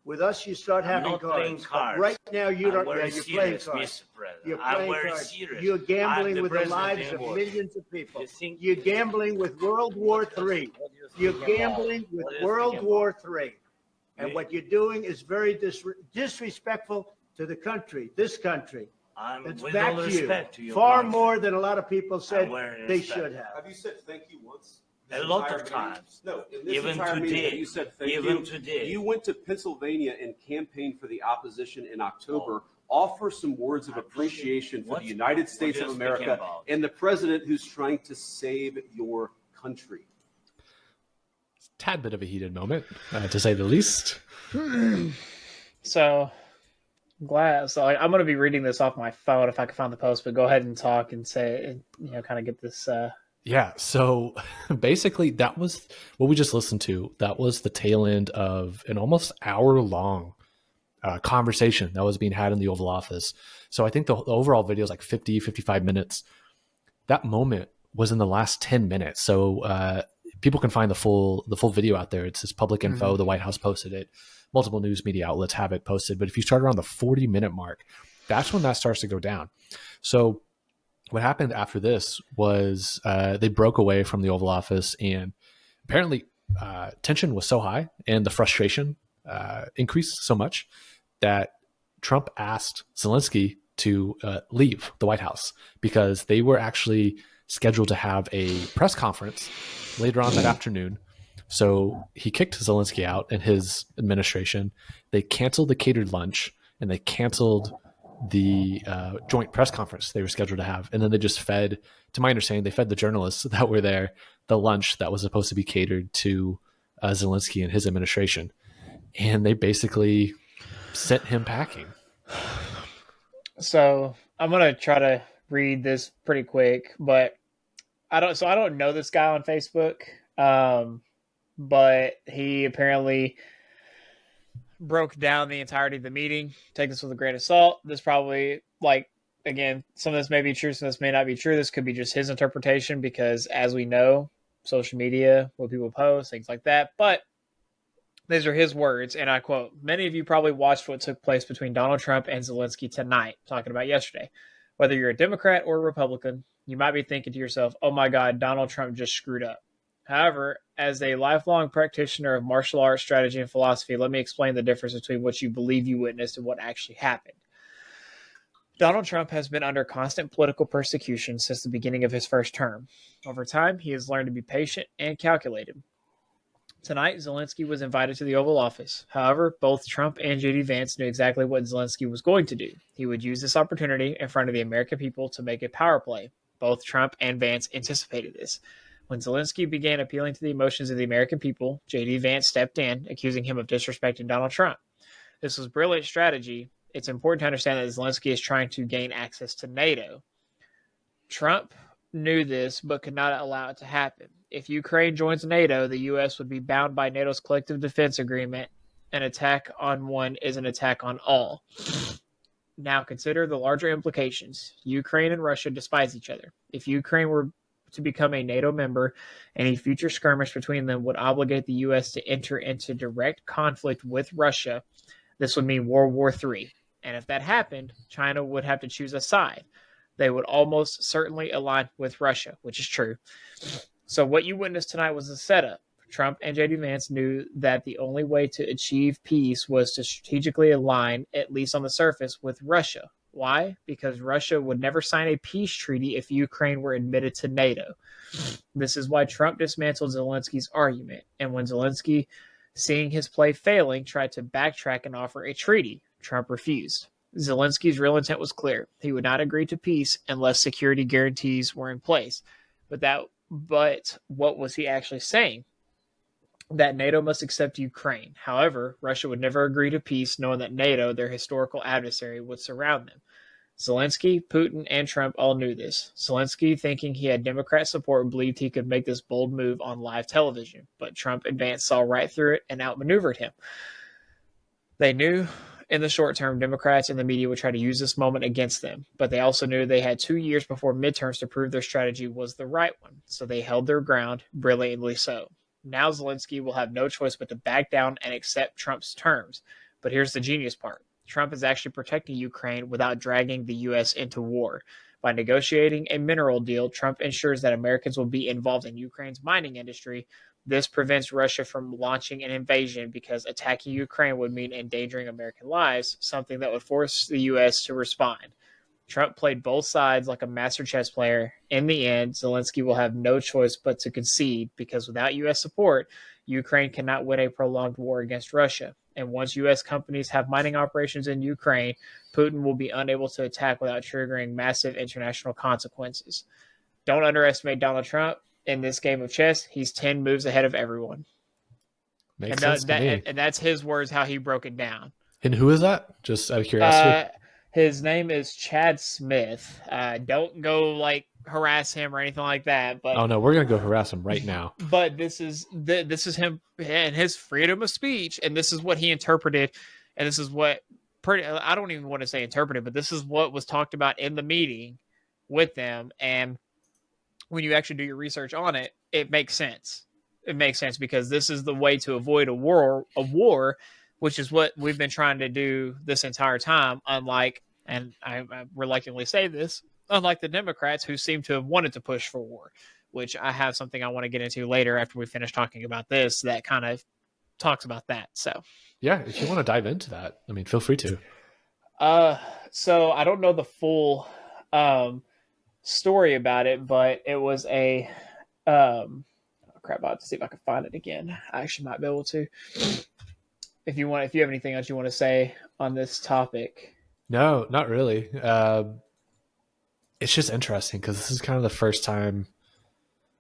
With us, you start having cards. Right now, you don't. Yeah, you're playing cards. You're playing cards. You're gambling with the lives of millions of people. You're gambling with World War III. You're gambling with World War III. And what you're doing is very disrespectful to the country, this country. It's back to you. Far more than a lot of people said they should have. Have you said thank you once? A lot of times. No, in this even entire today. Meeting, you said thank even you. Today. You went to Pennsylvania and campaigned for the opposition in October. Offer some words of appreciation for the United States of America and the president who's trying to save your country. tad bit of a heated moment, to say the least. So glad. So I'm going to be reading this off my phone if I can find the post, but go ahead and talk and say, kind of get this. Yeah. So basically, that was what we just listened to. That was the tail end of an almost hour-long conversation that was being had in the Oval Office. So I think the overall video is like 50, 55 minutes. That moment was in the last 10 minutes. So people can find the full video out there. It's this public info. The White House posted it. Multiple news media outlets have it posted. But if you start around the 40-minute mark, that's when that starts to go down. So what happened after this was they broke away from the Oval Office, and apparently tension was so high and the frustration increased so much that Trump asked Zelensky to leave the White House because they were actually scheduled to have a press conference later on that afternoon. So he kicked Zelensky out and his administration. They canceled the catered lunch and they canceled the joint press conference they were scheduled to have. And then they just fed, to my understanding, they fed the journalists that were there the lunch that was supposed to be catered to Zelensky and his administration. And they basically sent him packing. So I'm going to try to read this pretty quick, but I don't know this guy on Facebook. But he apparently broke down the entirety of the meeting. Take this with a grain of salt. This probably, again, some of this may be true, some of this may not be true. This could be just his interpretation because, as we know, social media, what people post, things like that. But these are his words, and I quote, "Many of you probably watched what took place between Donald Trump and Zelensky tonight," talking about yesterday. "Whether you're a Democrat or a Republican, you might be thinking to yourself, oh my God, Donald Trump just screwed up. However, as a lifelong practitioner of martial arts strategy and philosophy, let me explain the difference between what you believe you witnessed and what actually happened. Donald Trump has been under constant political persecution since the beginning of his first term. Over time, he has learned to be patient and calculated. Tonight, Zelensky was invited to the Oval Office. However, both Trump and J.D. Vance knew exactly what Zelensky was going to do. He would use this opportunity in front of the American people to make a power play. Both Trump and Vance anticipated this. When Zelensky began appealing to the emotions of the American people, J.D. Vance stepped in, accusing him of disrespecting Donald Trump. This was brilliant strategy. It's important to understand that Zelensky is trying to gain access to NATO. Trump knew this, but could not allow it to happen. If Ukraine joins NATO, the U.S. would be bound by NATO's collective defense agreement. An attack on one is an attack on all. Now consider the larger implications. Ukraine and Russia despise each other. If Ukraine were to become a NATO member, any future skirmish between them would obligate the U.S. to enter into direct conflict with Russia. This would mean World War III. And if that happened, China would have to choose a side. They would almost certainly align with Russia, which is true. So what you witnessed tonight was a setup. Trump and J.D. Vance knew that the only way to achieve peace was to strategically align, at least on the surface, with Russia. Why? Because Russia would never sign a peace treaty if Ukraine were admitted to NATO. This is why Trump dismantled Zelensky's argument. And when Zelensky, seeing his play failing, tried to backtrack and offer a treaty, Trump refused. Zelensky's real intent was clear. He would not agree to peace unless security guarantees were in place. But what was he actually saying? That NATO must accept Ukraine. However, Russia would never agree to peace knowing that NATO, their historical adversary, would surround them. Zelensky, Putin, and Trump all knew this. Zelensky, thinking he had Democrat support, believed he could make this bold move on live television, but Trump and Vance saw right through it and outmaneuvered him. They knew in the short term, Democrats and the media would try to use this moment against them, but they also knew they had 2 years before midterms to prove their strategy was the right one, so they held their ground, brilliantly so. Now Zelensky will have no choice but to back down and accept Trump's terms. But here's the genius part. Trump is actually protecting Ukraine without dragging the U.S. into war. By negotiating a mineral deal, Trump ensures that Americans will be involved in Ukraine's mining industry. This prevents Russia from launching an invasion because attacking Ukraine would mean endangering American lives, something that would force the U.S. to respond. Trump played both sides like a master chess player. In the end, Zelensky will have no choice but to concede because without U.S. support, Ukraine cannot win a prolonged war against Russia. And once U.S. companies have mining operations in Ukraine, Putin will be unable to attack without triggering massive international consequences. Don't underestimate Donald Trump. In this game of chess, he's 10 moves ahead of everyone. Makes sense to me. And that's his words, how he broke it down. And who is that? Just out of curiosity. His name is Chad Smith. Don't go like harass him or anything like that. But oh no, we're gonna go harass him right now. But this is him and his freedom of speech, and this is what he interpreted, and this is what I don't even want to say interpreted, but this is what was talked about in the meeting with them. And when you actually do your research on it, it makes sense. It makes sense because this is the way to avoid a war, which is what we've been trying to do this entire time. Unlike, and I reluctantly say this, unlike the Democrats who seem to have wanted to push for war, which I have something I want to get into later after we finish talking about this that kind of talks about that. So yeah, if you want to dive into that, I mean, feel free to. So I don't know the full story about it, but it was a crap. I'll have to see if I can find it again. I actually might be able to. If you have anything else you want to say on this topic. No, not really. It's just interesting because this is kind of the first time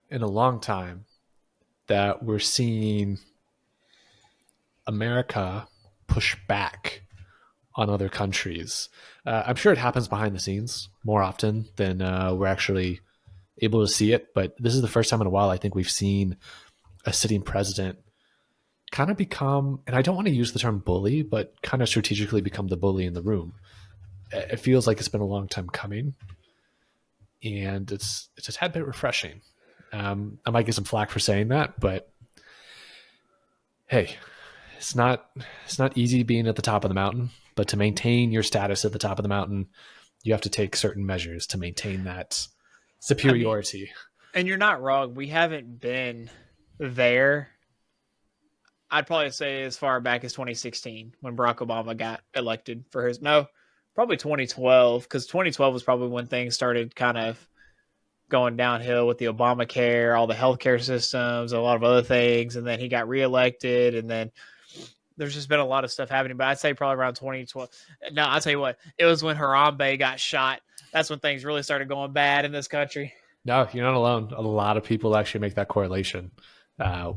in a long time that we're seeing America push back on other countries. I'm sure it happens behind the scenes more often than we're actually able to see it, but this is the first time in a while I think we've seen a sitting president kind of become, and I don't want to use the term bully, but kind of strategically become the bully in the room. It feels like it's been a long time coming, and it's a tad bit refreshing. I might get some flack for saying that, but hey, it's not easy being at the top of the mountain, but to maintain your status at the top of the mountain, you have to take certain measures to maintain that superiority. I mean, and you're not wrong. We haven't been there. I'd probably say as far back as 2016 when Barack Obama got elected for his, probably 2012, because 2012 was probably when things started kind of going downhill with the Obamacare, all the healthcare systems, a lot of other things. And then he got reelected, and then there's just been a lot of stuff happening. But I'd say probably around 2012. No, I'll tell you what, it was when Harambe got shot. That's when things really started going bad in this country. No, you're not alone. A lot of people actually make that correlation.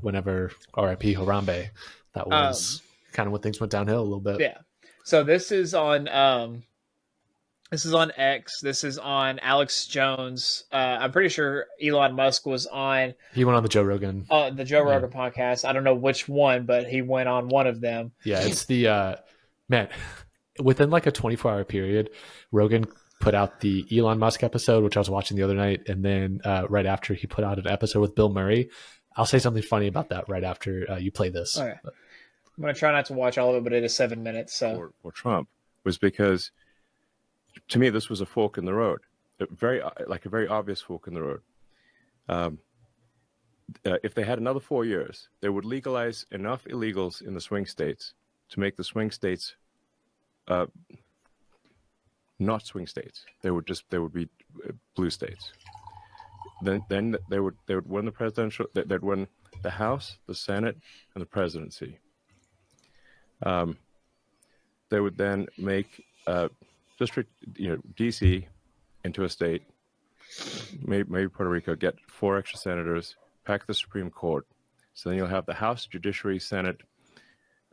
Whenever R.I.P. Harambe, that was kind of when things went downhill a little bit. Yeah. So this is on X. This is on Alex Jones. I'm pretty sure Elon Musk was on. He went on the Joe Rogan. The Joe Rogan podcast. I don't know which one, but he went on one of them. Yeah, it's the man. Within like a 24-hour period, Rogan put out the Elon Musk episode, which I was watching the other night, and then right after he put out an episode with Bill Murray. I'll say something funny about that right after you play this. Okay. I'm going to try not to watch all of it, but it is 7 minutes. So. For Trump was because, to me, this was a fork in the road, a very obvious fork in the road. If they had another 4 years, they would legalize enough illegals in the swing states to make the swing states not swing states. They would be blue states. Then they would win the presidential. They'd win the House, the Senate, and the presidency. They would then make district, DC into a state. Maybe Puerto Rico, get 4 extra senators, pack the Supreme Court. So then you'll have the House, Judiciary, Senate,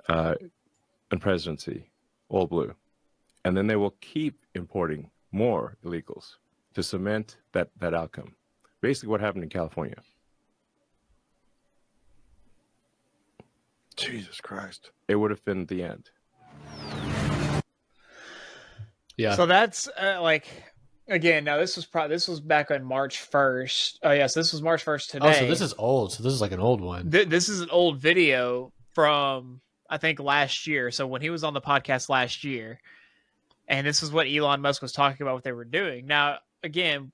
and presidency, all blue. And then they will keep importing more illegals to cement that outcome. Basically what happened in California. Jesus Christ. It would have been the end. Yeah. So that's again, now this was back on March 1st. Oh, yes, this was March 1st today. Oh, so this is old. So this is like an old one. This is an old video from, I think, last year. So when he was on the podcast last year, and this is what Elon Musk was talking about, what they were doing. Now, again,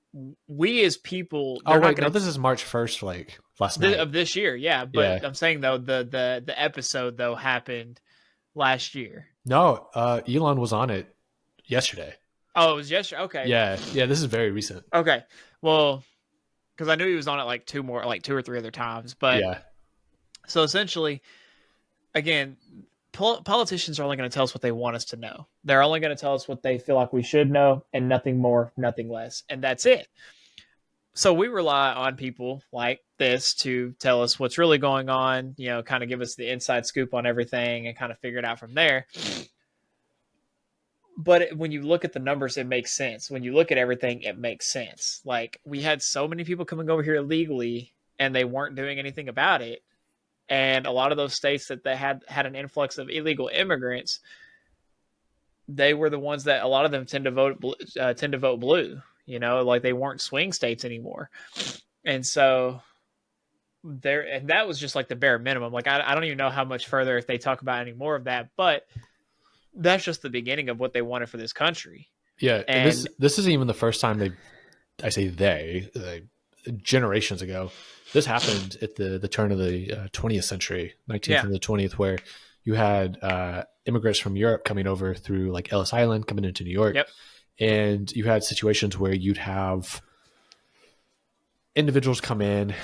we as people. Oh wait, no, this is March 1st, like last night of this year, yeah. But I'm saying though the episode though happened last year. No, Elon was on it yesterday. Oh, it was yesterday. Okay. Yeah. This is very recent. Okay, well, because I knew he was on it like two or three other times, but yeah. So essentially, again, politicians are only going to tell us what they want us to know. They're only going to tell us what they feel like we should know, and nothing more, nothing less, and that's it. So we rely on people like this to tell us what's really going on, you know, kind of give us the inside scoop on everything and kind of figure it out from there. But when you look at the numbers, it makes sense. When you look at everything, it makes sense. Like, we had so many people coming over here illegally and they weren't doing anything about it. And a lot of those states that they had an influx of illegal immigrants, they were the ones that a lot of them tend to vote blue. You know, like they weren't swing states anymore. And so and that was just like the bare minimum. Like, I don't even know how much further if they talk about any more of that, but that's just the beginning of what they wanted for this country. Yeah. And this isn't even the first time I say generations ago, this happened at the turn of the 20th century, 19th and the 20th, where you had immigrants from Europe coming over through like Ellis Island, coming into New York. Yep. And you had situations where you'd have individuals come in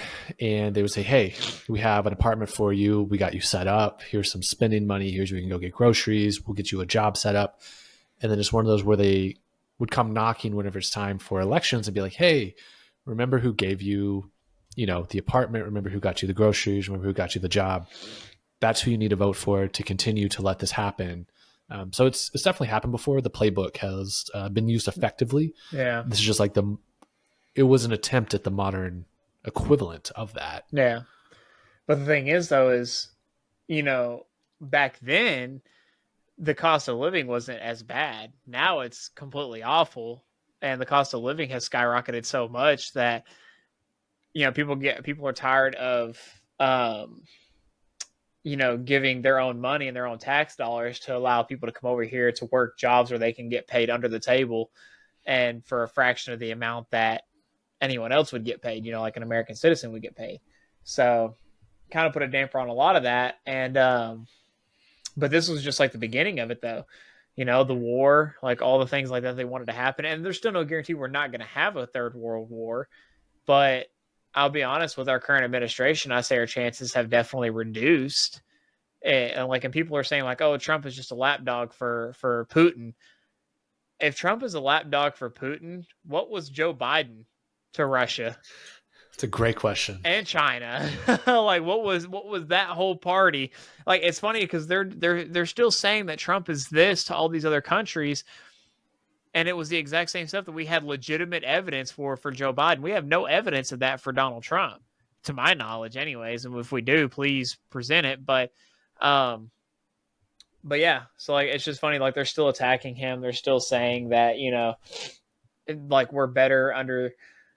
and they would say, hey, we have an apartment for you. We got you set up. Here's some spending money. Here's where you can go get groceries. We'll get you a job set up. And then it's one of those where they would come knocking whenever it's time for elections and be like, hey, remember who gave you, you know, the apartment? Remember who got you the groceries? Remember who got you the job? That's who you need to vote for to continue to let this happen. So it's definitely happened before. The playbook has been used effectively. Yeah. This is just like it was an attempt at the modern equivalent of that. Yeah. But the thing is, though, is, you know, back then, the cost of living wasn't as bad. Now it's completely awful. And the cost of living has skyrocketed so much that, you know, people are tired of, you know, giving their own money and their own tax dollars to allow people to come over here to work jobs where they can get paid under the table and for a fraction of the amount that anyone else would get paid, you know, like an American citizen would get paid. So kind of put a damper on a lot of that. And, but this was just like the beginning of it, though. You know, the war, like all the things like that they wanted to happen. And there's still no guarantee we're not going to have a third world war. But I'll be honest, with our current administration, I say our chances have definitely reduced. And like, and people are saying like, oh, Trump is just a lapdog for Putin. If Trump is a lapdog for Putin, what was Joe Biden to Russia? It's a great question. And China. Like, what was that whole party? Like, it's funny because they're still saying that Trump is this to all these other countries. And it was the exact same stuff that we had legitimate evidence for Joe Biden. We have no evidence of that for Donald Trump, to my knowledge, anyways. And if we do, please present it. But yeah, so like, it's just funny. Like, they're still attacking him. They're still saying that, you know, like, we're better under,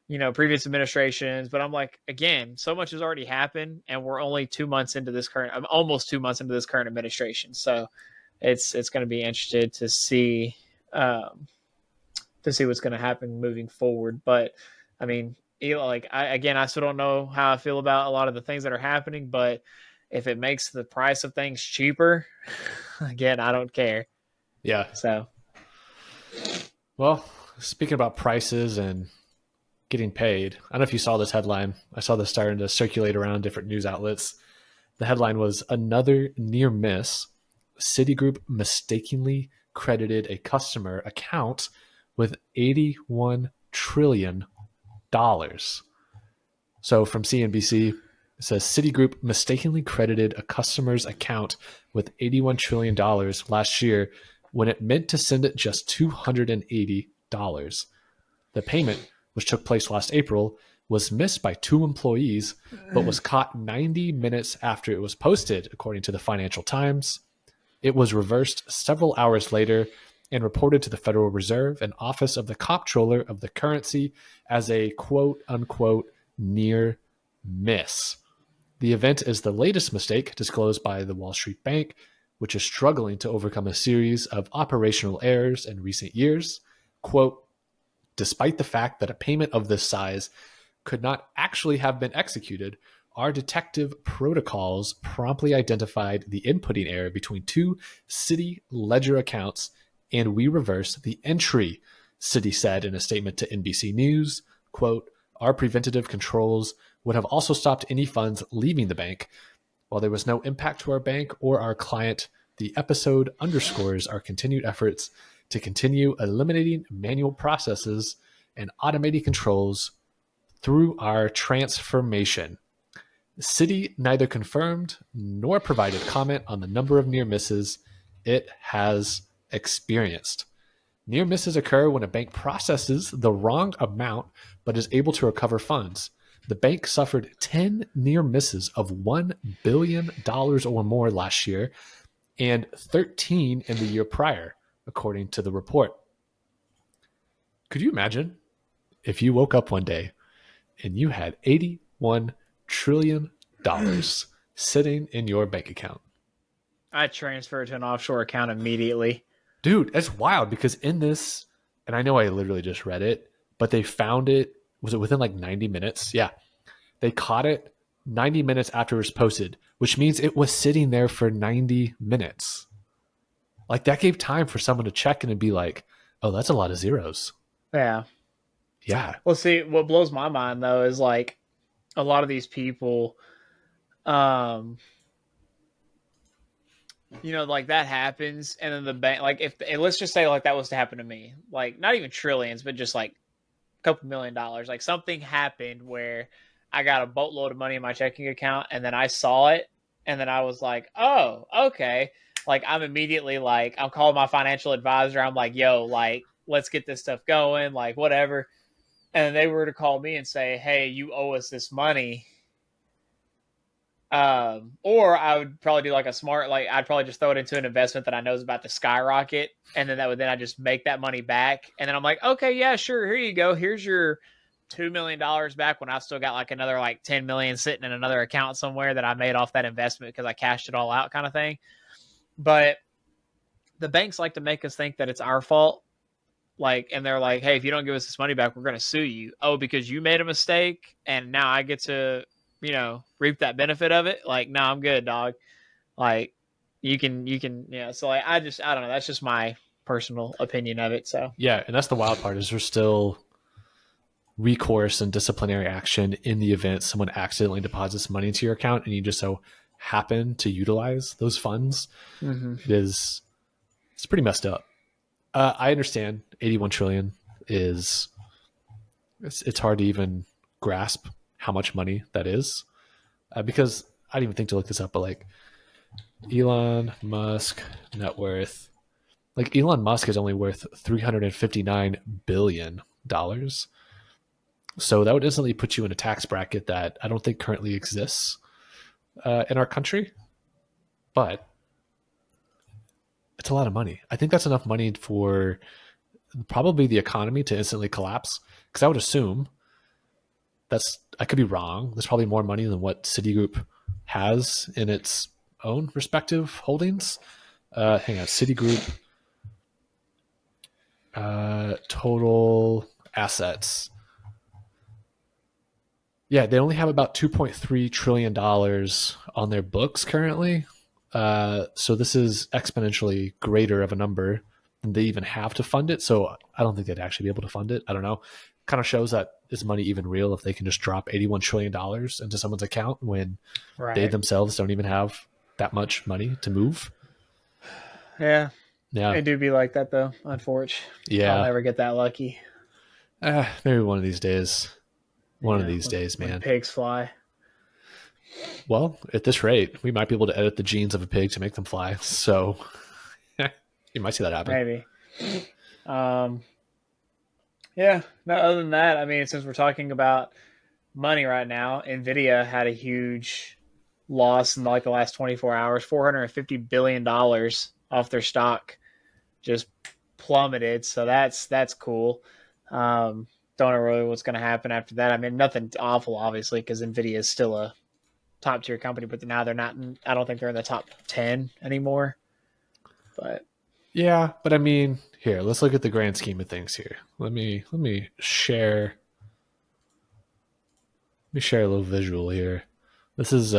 you know, previous administrations. But I'm like, again, so much has already happened, and we're only almost 2 months into this current administration. So it's going to be interested to see what's going to happen moving forward. But I mean, like, I still don't know how I feel about a lot of the things that are happening, but if it makes the price of things cheaper, again, I don't care. Yeah. So, well, speaking about prices and getting paid, I don't know if you saw this headline. I saw this starting to circulate around different news outlets. The headline was, another near miss. Citigroup mistakenly credited a customer account with $81 trillion. So from CNBC, it says Citigroup mistakenly credited a customer's account with $81 trillion last year when it meant to send it just $280. The payment, which took place last April, was missed by 2 employees, but was caught 90 minutes after it was posted, according to the Financial Times. It was reversed several hours later and reported to the Federal Reserve and Office of the Comptroller of the Currency as a quote-unquote near miss. The event is the latest mistake disclosed by the Wall Street Bank, which is struggling to overcome a series of operational errors in recent years. Quote, despite the fact that a payment of this size could not actually have been executed, our detective protocols promptly identified the inputting error between 2 Citi ledger accounts, and we reversed the entry, Citi said in a statement to NBC News. Quote, our preventative controls would have also stopped any funds leaving the bank. While there was no impact to our bank or our client, the episode underscores our continued efforts to continue eliminating manual processes and automating controls through our transformation. Citi neither confirmed nor provided comment on the number of near misses it has experienced. Near misses occur when a bank processes the wrong amount but is able to recover funds. The bank suffered 10 near misses of $1 billion or more last year and 13 in the year prior, according to the report. Could you imagine if you woke up one day and you had $81 trillion sitting in your bank account? I transferred to an offshore account immediately. Dude, that's wild because in this, and I know I literally just read it, but they found it, was it within like 90 minutes? Yeah. They caught it 90 minutes after it was posted, which means it was sitting there for 90 minutes. Like that gave time for someone to check in and be like, oh, that's a lot of zeros. Yeah. Yeah. Well, see, what blows my mind though is like a lot of these people, you know, like that happens, and then the bank, like if let's just say like that was to happen to me, like not even trillions, but just like a couple $1 million, like something happened where I got a boatload of money in my checking account, and then I saw it, and then I was like, oh, okay. Like I'm immediately like, I'm calling my financial advisor. I'm like, yo, like let's get this stuff going, like whatever. And they were to call me and say, hey, you owe us this money. Or I would probably do like a smart, like I'd probably just throw it into an investment that I know is about to skyrocket. And then I just make that money back. And then I'm like, okay, yeah, sure. Here you go. Here's your $2 million back when I've still got like another like 10 million sitting in another account somewhere that I made off that investment because I cashed it all out kind of thing. But the banks like to make us think that it's our fault. Like, and they're like, hey, if you don't give us this money back, we're going to sue you. Oh, because you made a mistake and now I get to, you know, reap that benefit of it. Like, no, I'm good, dog. Like you can, yeah. So like, I don't know. That's just my personal opinion of it. So yeah. And that's the wild part is there's still recourse and disciplinary action in the event someone accidentally deposits money into your account and you just so happen to utilize those funds. Mm-hmm. It's pretty messed up. I understand 81 trillion is it's hard to even grasp how much money that is because I didn't even think to look this up, but like Elon Musk net worth, like Elon Musk is only worth $359 billion. So that would instantly put you in a tax bracket that I don't think currently exists in our country, but it's a lot of money. I think that's enough money for probably the economy to instantly collapse. Because I would assume I could be wrong. There's probably more money than what Citigroup has in its own respective holdings. Hang on, Citigroup total assets. Yeah, they only have about $2.3 trillion on their books currently. So this is exponentially greater of a number than they even have to fund it. So I don't think they'd actually be able to fund it. I don't know. Kind of shows that is money even real if they can just drop $81 trillion into someone's account when they themselves don't even have that much money to move. Yeah. Yeah. It do be like that though, unfortunately. Yeah. I'll never get that lucky. Maybe one of these days. One of these days, man. When pigs fly. Well, at this rate, we might be able to edit the genes of a pig to make them fly. So you might see that happen. Maybe. Yeah. No, other than that, I mean, since we're talking about money right now, Nvidia had a huge loss in like the last 24 hours, $450 billion off their stock just plummeted. So that's cool. Don't know really what's going to happen after that. I mean, nothing awful, obviously, because Nvidia is still a top tier company, but now they're not. I don't think they're in the top 10 anymore. But yeah, but I mean, here, let's look at the grand scheme of things here. Let me share. Let me share a little visual here. This is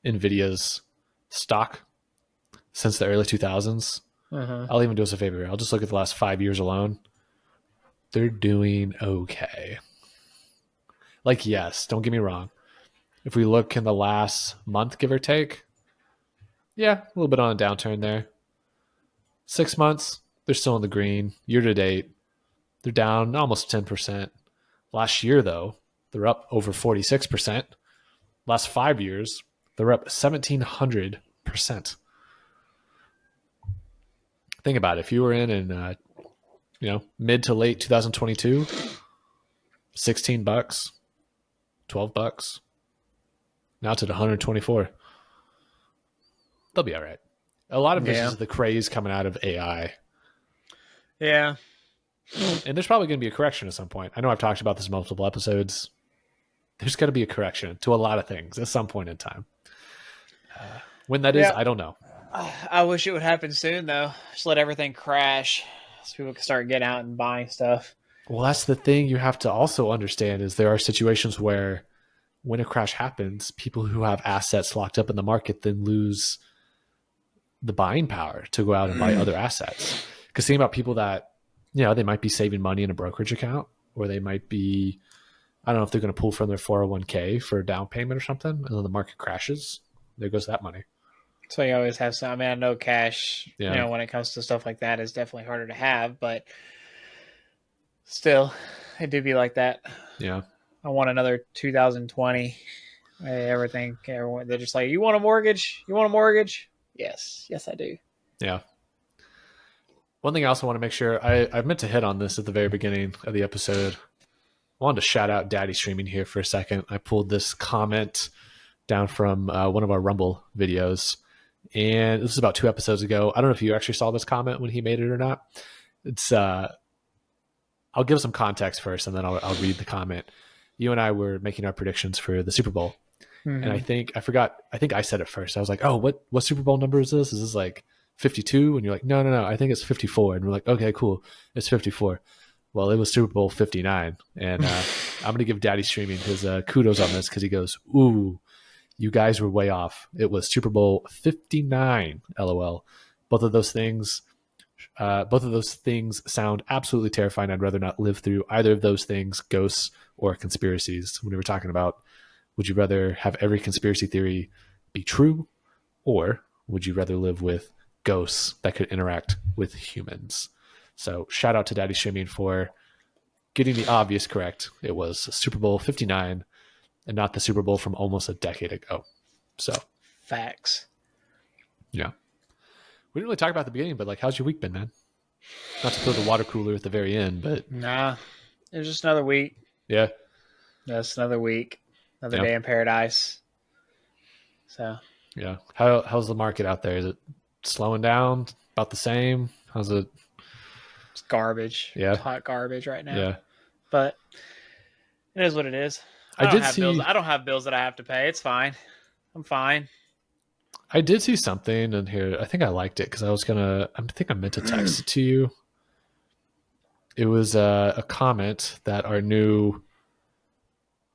Nvidia's stock since the early 2000s. I'll even do us a favor here. I'll just look at the last 5 years alone. They're doing okay. Like, yes, don't get me wrong. If we look in the last month, give or take, yeah, a little bit on a downturn there. 6 months, they're still in the green. Year to date, they're down almost 10%. Last year, though, they're up over 46%. Last 5 years, they're up 1,700%. Think about it. If you were in mid to late 2022, $16, $12. Now it's at 124. They'll be all right. A lot of this is the craze coming out of AI. Yeah. And there's probably going to be a correction at some point. I know I've talked about this in multiple episodes. There's got to be a correction to a lot of things at some point in time. When that is, I don't know. I wish it would happen soon, though. Just let everything crash so people can start getting out and buying stuff. Well, that's the thing you have to also understand is there are situations where when a crash happens, people who have assets locked up in the market then lose the buying power to go out and buy other assets. Because think about people that, they might be saving money in a brokerage account, or they might be, I don't know if they're going to pull from their 401k for a down payment or something, and then the market crashes. There goes that money. So you always have some. I mean, I know cash, when it comes to stuff like that, is definitely harder to have, but still, it do be like that. Yeah. I want another 2020. Everyone, they're just like, you want a mortgage? You want a mortgage? Yes, I do. Yeah. One thing I also want to make sure, I meant to hit on this at the very beginning of the episode. I wanted to shout out Daddy Streaming here for a second. I pulled this comment down from one of our Rumble videos, and this is about 2 episodes ago. I don't know if you actually saw this comment when he made it or not. It's I'll give some context first, and then I'll read the comment. You and I were making our predictions for the Super Bowl, and I think I said it first. I was like, "Oh, what Super Bowl number is this? Is this like 52?" And you're like, no, I think it's 54. And we're like, okay, cool, it's 54. Well, it was Super Bowl 59, and I'm going to give Daddy Streaming his kudos on this because he goes, "Ooh, you guys were way off. It was Super Bowl 59, LOL. Both of those things sound absolutely terrifying. I'd rather not live through either of those things, ghosts or conspiracies." When we were talking about, would you rather have every conspiracy theory be true, or would you rather live with ghosts that could interact with humans? So shout out to Daddy Streaming for getting the obvious correct. It was Super Bowl 59 and not the Super Bowl from almost a decade ago. So facts. Yeah. We didn't really talk about it at the beginning, but how's your week been, man? Not to throw the water cooler at the very end, but nah, it was just another week. Yeah. Just another week, another day in paradise. So yeah. How's the market out there? Is it slowing down? About the same? How's it? It's garbage. Yeah. It's hot garbage right now. Yeah. But it is what it is. I don't have bills that I have to pay. It's fine. I'm fine. I did see something in here. I think I liked it because I think I meant to text it to you. It was a comment that our new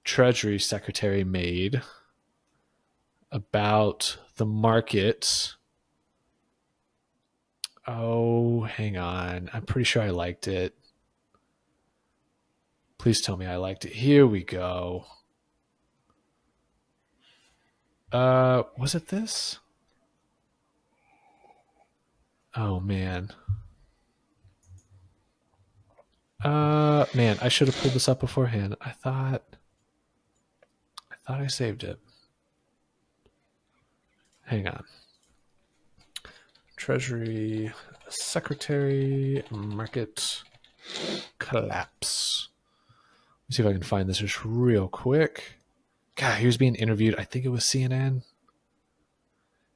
Treasury Secretary made about the market. Oh, hang on. I'm pretty sure I liked it. Please tell me I liked it. Here we go. Was it this? Oh, man. Man, I should have pulled this up beforehand. I thought I saved it. Hang on. Treasury Secretary Market Collapse. Let's see if I can find this just real quick. God, he was being interviewed. I think it was CNN.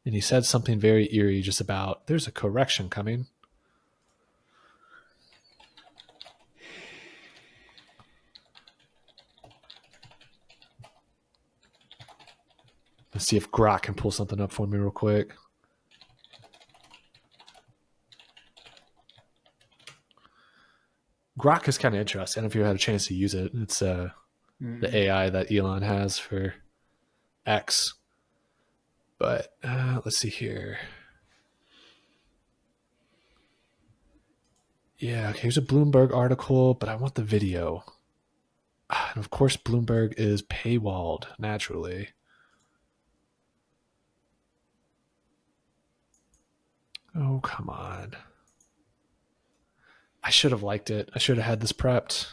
And he said something very eerie just about there's a correction coming. Let's see if Grok can pull something up for me real quick. Grok is kind of interesting. I don't know if you had a chance to use it. It's the AI that Elon has for X. But let's see here. Yeah, okay, here's a Bloomberg article, but I want the video. And of course, Bloomberg is paywalled, naturally. Oh, come on. I should have liked it. I should have had this prepped.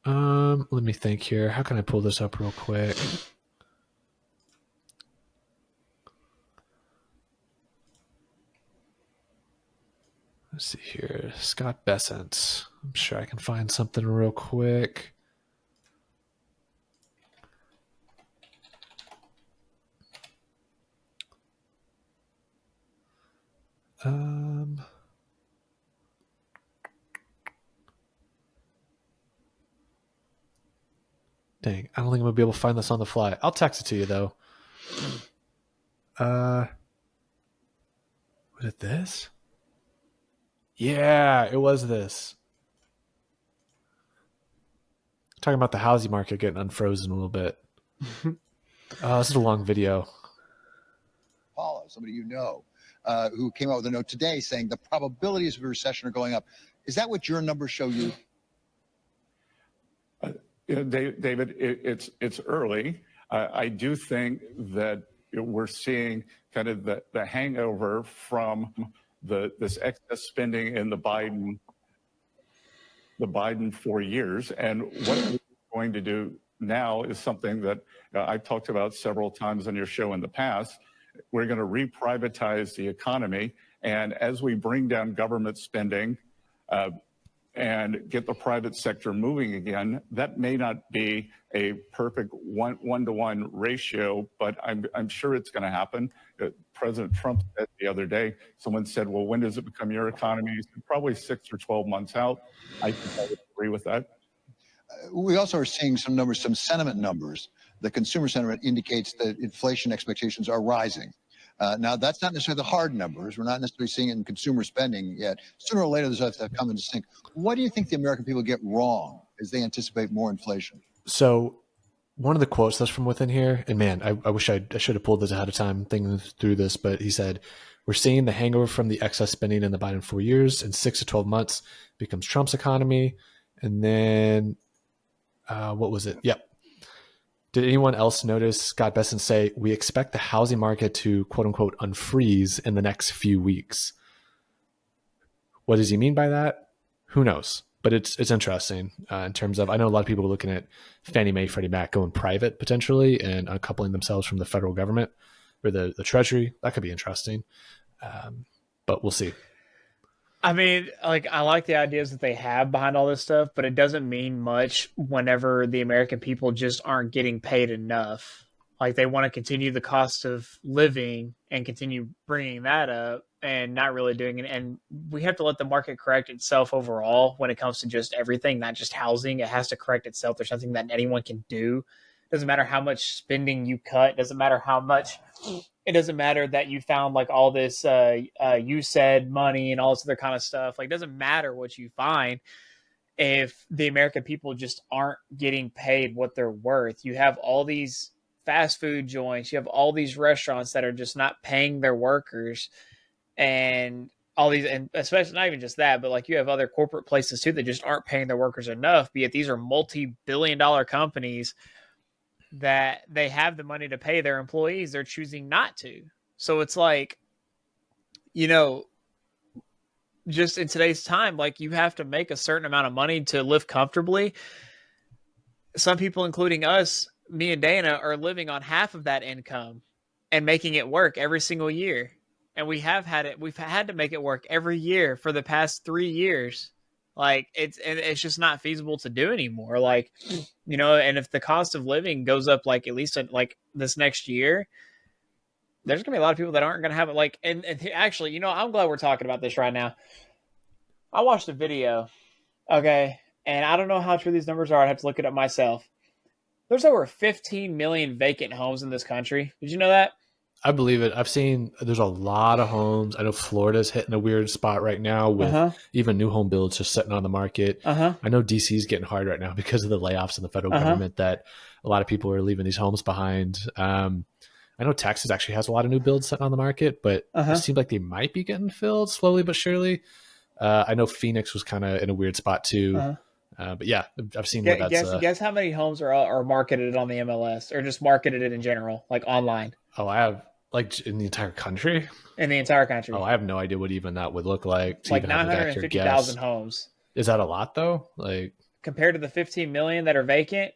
Let me think here. How can I pull this up real quick? Let's see here. Scott Bessent. I'm sure I can find something real quick. Dang, I don't think I'm gonna be able to find this on the fly. I'll text it to you though. Was it this? Yeah, it was this. Talking about the housing market getting unfrozen a little bit. This is a long video. Paula, somebody you know, who came out with a note today saying the probabilities of a recession are going up. Is that what your numbers show you? David, it's early. I do think that we're seeing kind of the hangover from this excess spending in the Biden 4 years, and what we're going to do now is something that I've talked about several times on your show in the past. We're going to reprivatize the economy, and as we bring down government spending and get the private sector moving again, that may not be a perfect one-to-one ratio, but I'm sure it's going to happen. President Trump said the other day, someone said, well, when does it become your economy? He said, probably 6 or 12 months out. I think I would agree with that. We also are seeing some numbers, some sentiment numbers. The consumer sentiment indicates that inflation expectations are rising. Now, that's not necessarily the hard numbers. We're not necessarily seeing it in consumer spending yet. Sooner or later, those have to come into sync. What do you think the American people get wrong as they anticipate more inflation? So one of the quotes that's from within here, and man, I wish I should have pulled this ahead of time thinking through this, but he said, we're seeing the hangover from the excess spending in the Biden 4 years. In 6 to 12 months becomes Trump's economy. And then, what was it? Yep. Did anyone else notice Scott Bessent say, we expect the housing market to quote unquote unfreeze in the next few weeks? What does he mean by that? Who knows? But it's interesting in terms of, I know a lot of people are looking at Fannie Mae, Freddie Mac going private potentially and uncoupling themselves from the federal government or the Treasury. That could be interesting. But we'll see. I mean, like, I like the ideas that they have behind all this stuff, but it doesn't mean much whenever the American people just aren't getting paid enough. Like, they want to continue the cost of living and continue bringing that up and not really doing it. And we have to let the market correct itself overall when it comes to just everything, not just housing. It has to correct itself. There's nothing that anyone can do. It doesn't matter how much spending you cut. It doesn't matter how much. It doesn't matter that you found like all this you said money and all this other kind of stuff. Like, it doesn't matter what you find if the American people just aren't getting paid what they're worth. You have all these fast food joints. You have all these restaurants that are just not paying their workers, and all these, and especially not even just that, but like you have other corporate places too that just aren't paying their workers enough. Be it these are multi-billion-dollar companies that they have the money to pay their employees, they're choosing not to. So it's like, you know, just in today's time, like, you have to make a certain amount of money to live comfortably. Some people, including us, me and Dana, are living on half of that income and making it work every single year. And we've had to make it work every year for the past 3 years. Like, it's just not feasible to do anymore. Like, you know, and if the cost of living goes up, like at least like this next year, there's gonna be a lot of people that aren't gonna have it. Like, and actually, you know, I'm glad we're talking about this right now. I watched a video, okay, and I don't know how true these numbers are. I'd have to look it up myself. There's over 15 million vacant homes in this country. Did you know that? I believe it. I've seen there's a lot of homes. I know Florida's hitting a weird spot right now with even new home builds just sitting on the market. I know DC's getting hard right now because of the layoffs in the federal government, that a lot of people are leaving these homes behind. I know Texas actually has a lot of new builds sitting on the market, but it seems like they might be getting filled slowly but surely. I know Phoenix was kind of in a weird spot too. But yeah, I've seen where that's... Guess how many homes are marketed on the MLS, or just marketed in general, like online? Oh, I have... Like in the entire country? In the entire country. Oh, I have no idea what even that would look like. Like 950,000 homes. Is that a lot though? Like compared to the 15 million that are vacant,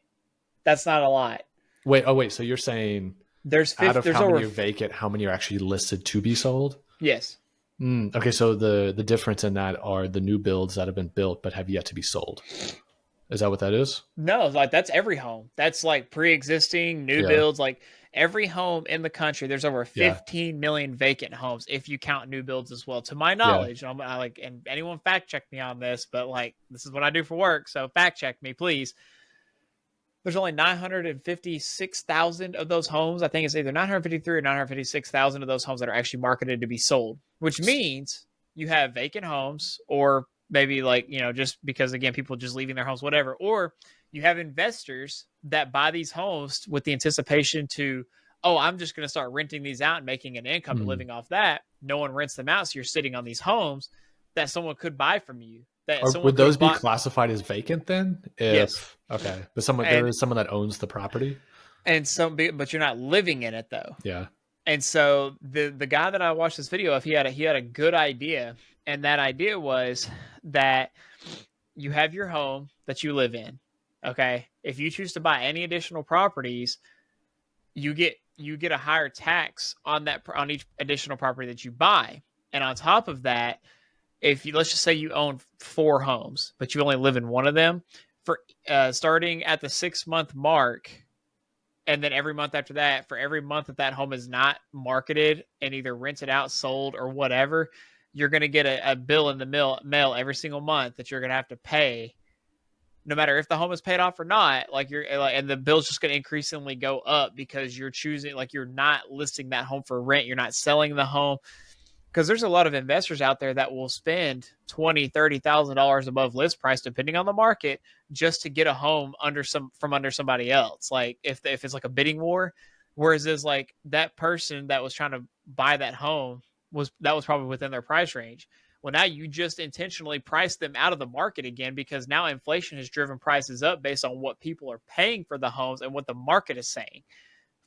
that's not a lot. Wait. So you're saying there's how many are vacant, how many are actually listed to be sold? Yes. Okay, so the difference in that are the new builds that have been built but have yet to be sold. Is that what that is? No, like that's every home. That's like pre-existing new builds. Like every home in the country, there's over 15 million vacant homes if you count new builds as well. To my knowledge, and anyone fact check me on this, but like this is what I do for work, so fact check me, please. There's only 956,000 of those homes. I think it's either 953 or 956,000 of those homes that are actually marketed to be sold, which means you have vacant homes, or maybe like, just because, again, people just leaving their homes, whatever, or you have investors that buy these homes with the anticipation to, I'm just going to start renting these out and making an income and living off that. No one rents them out, so you're sitting on these homes that someone could buy from you. Would those be classified as vacant then? Yes. Okay. But there is someone that owns the property? But you're not living in it though. Yeah. And so the guy that I watched this video of, he had a good idea. And that idea was that you have your home that you live in. Okay. If you choose to buy any additional properties, you get a higher tax on each additional property that you buy. And on top of that, let's just say you own 4 homes, but you only live in one of them, for starting at the 6-month mark, and then every month after that, for every month that home is not marketed and either rented out, sold, or whatever, you're going to get a bill in the mail every single month that you're going to have to pay, no matter if the home is paid off or not. And the bill's just going to increasingly go up because you're choosing, like, you're not listing that home for rent, you're not selling the home. Because there's a lot of investors out there that will spend $20,000-$30,000 above list price, depending on the market, just to get a home from under somebody else. Like if it's like a bidding war, whereas it's like that person that was trying to buy that home was probably within their price range. Well, now you just intentionally priced them out of the market again, because now inflation has driven prices up based on what people are paying for the homes and what the market is saying,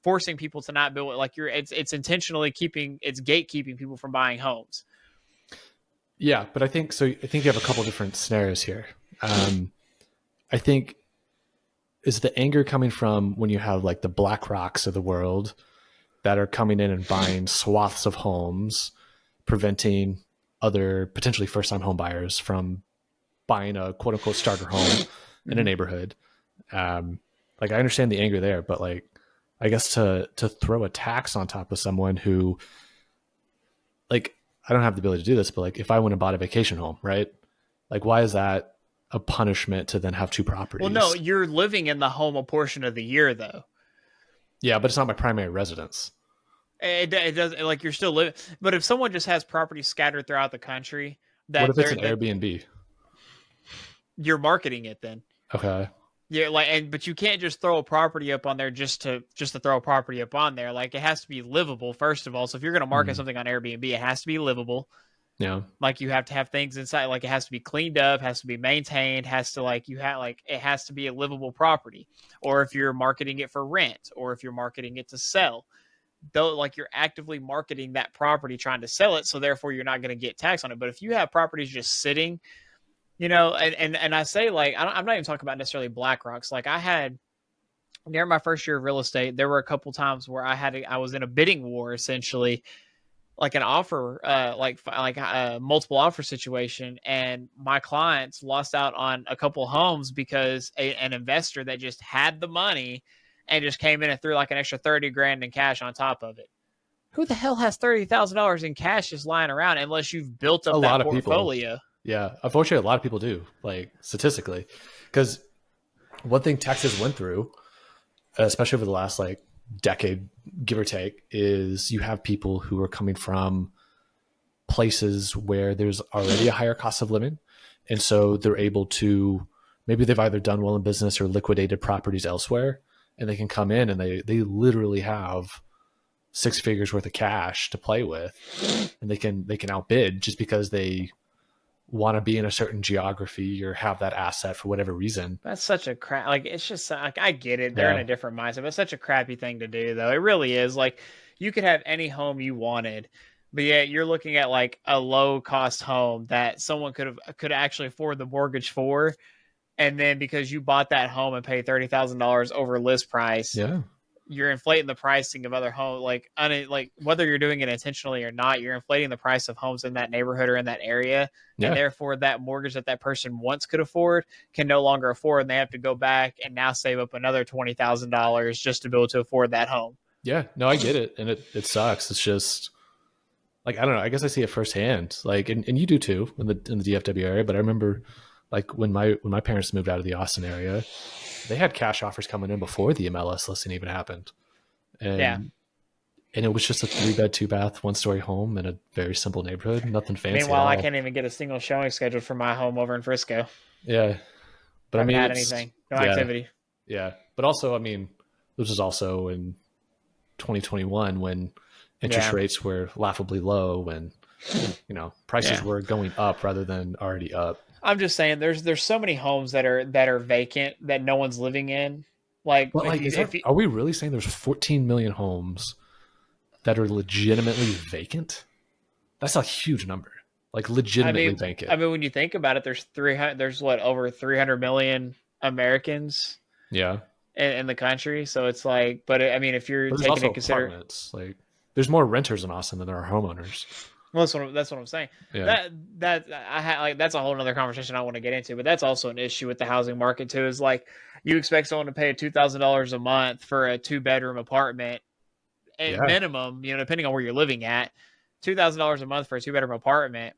forcing people to not build it. Like it's intentionally gatekeeping people from buying homes. Yeah, but I think you have a couple different scenarios here. I think, is the anger coming from when you have like the BlackRocks of the world that are coming in and buying swaths of homes, preventing other potentially first-time home buyers from buying a quote-unquote starter home in a neighborhood? Like, I understand the anger there, but like, I guess to throw a tax on top of someone who, like, I don't have the ability to do this, but like if I went and bought a vacation home, right? Like, why is that a punishment to then have 2 properties? Well, no, you're living in the home a portion of the year though. Yeah, but it's not my primary residence. It does, like, you're still living. But if someone just has properties scattered throughout the country, what if it's an Airbnb? You're marketing it then. Okay. Yeah, but you can't just throw a property up on there just to throw a property up on there. Like, it has to be livable, first of all. So if you're going to market something on Airbnb, it has to be livable. Yeah. Like, you have to have things inside. Like, it has to be cleaned up, has to be maintained, it has to be a livable property. Or if you're marketing it for rent, or if you're marketing it to sell, though, like, you're actively marketing that property, trying to sell it. So therefore you're not going to get taxed on it. But if you have properties just sitting, and I say, like, I'm not even talking about necessarily BlackRocks. Like, I had, during my first year of real estate, there were a couple times where I was in a bidding war, essentially, like an offer, multiple offer situation. And my clients lost out on a couple homes because an investor that just had the money and just came in and threw like an extra $30,000 in cash on top of it. Who the hell has $30,000 in cash just lying around unless you've built up that portfolio? Yeah, unfortunately, a lot of people do, like, statistically, because one thing Texas went through, especially over the last like decade, give or take, is you have people who are coming from places where there's already a higher cost of living, and so they're able to, maybe they've either done well in business or liquidated properties elsewhere, and they can come in and they literally have 6 figures worth of cash to play with, and they can outbid just because they want to be in a certain geography or have that asset for whatever reason. That's such a crap. Like, it's just like, I get it. They're in a different mindset, but it's such a crappy thing to do, though. It really is. Like, you could have any home you wanted, but yeah, you're looking at like a low cost home that someone could actually afford the mortgage for, And then because you bought that home and paid $30,000 over list price, you're inflating the pricing of other homes. Like whether you're doing it intentionally or not, you're inflating the price of homes in that neighborhood or in that area. And therefore that mortgage that person once could afford can no longer afford. And they have to go back and now save up another $20,000 just to be able to afford that home. Yeah, no, I get it. And it sucks. It's just like, I don't know. I guess I see it firsthand. Like, and you do too in the DFW area. But I remember like when my parents moved out of the Austin area, they had cash offers coming in before the MLS listing even happened. And it was just a 3-bed, 2-bath, 1-story home in a very simple neighborhood. Nothing fancy. Meanwhile, I can't even get a single showing scheduled for my home over in Frisco. Yeah. But I haven't had anything. No activity. Yeah. But also, I mean, this was also in 2021 when interest rates were laughably low and, prices were going up rather than already up. I'm just saying there's so many homes that are vacant that no one's living in. Like, are we really saying there's 14 million homes that are legitimately vacant? That's a huge number. Like legitimately vacant. I mean, when you think about it, there's over 300 million Americans. In the country. So it's like, but I mean, if you're taking into consideration, like there's more renters in Austin than there are homeowners. Well, that's what I'm saying. Yeah. That's a whole nother conversation I want to get into, but that's also an issue with the housing market too. Is like you expect someone to pay $2,000 a month for a 2-bedroom apartment at minimum, depending on where you're living at, $2,000 a month for a 2-bedroom apartment,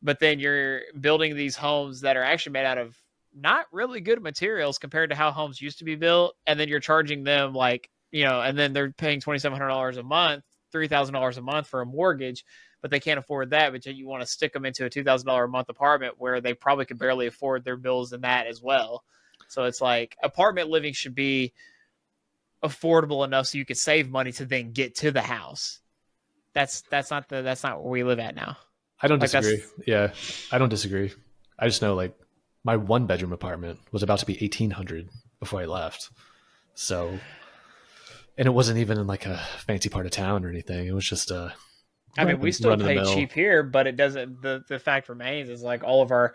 but then you're building these homes that are actually made out of not really good materials compared to how homes used to be built, and then you're charging them and then they're paying $2,700 a month, $3,000 a month for a mortgage. But they can't afford that, but you want to stick them into a $2,000 a month apartment where they probably could barely afford their bills and that as well. So it's like apartment living should be affordable enough so you could save money to then get to the house. That's not where we live at now. I don't disagree. Yeah, I don't disagree. I just know like my 1-bedroom apartment was about to be $1,800 before I left. So, and it wasn't even in like a fancy part of town or anything. It was just I mean, we still pay cheap here, but it doesn't. The fact remains is like all of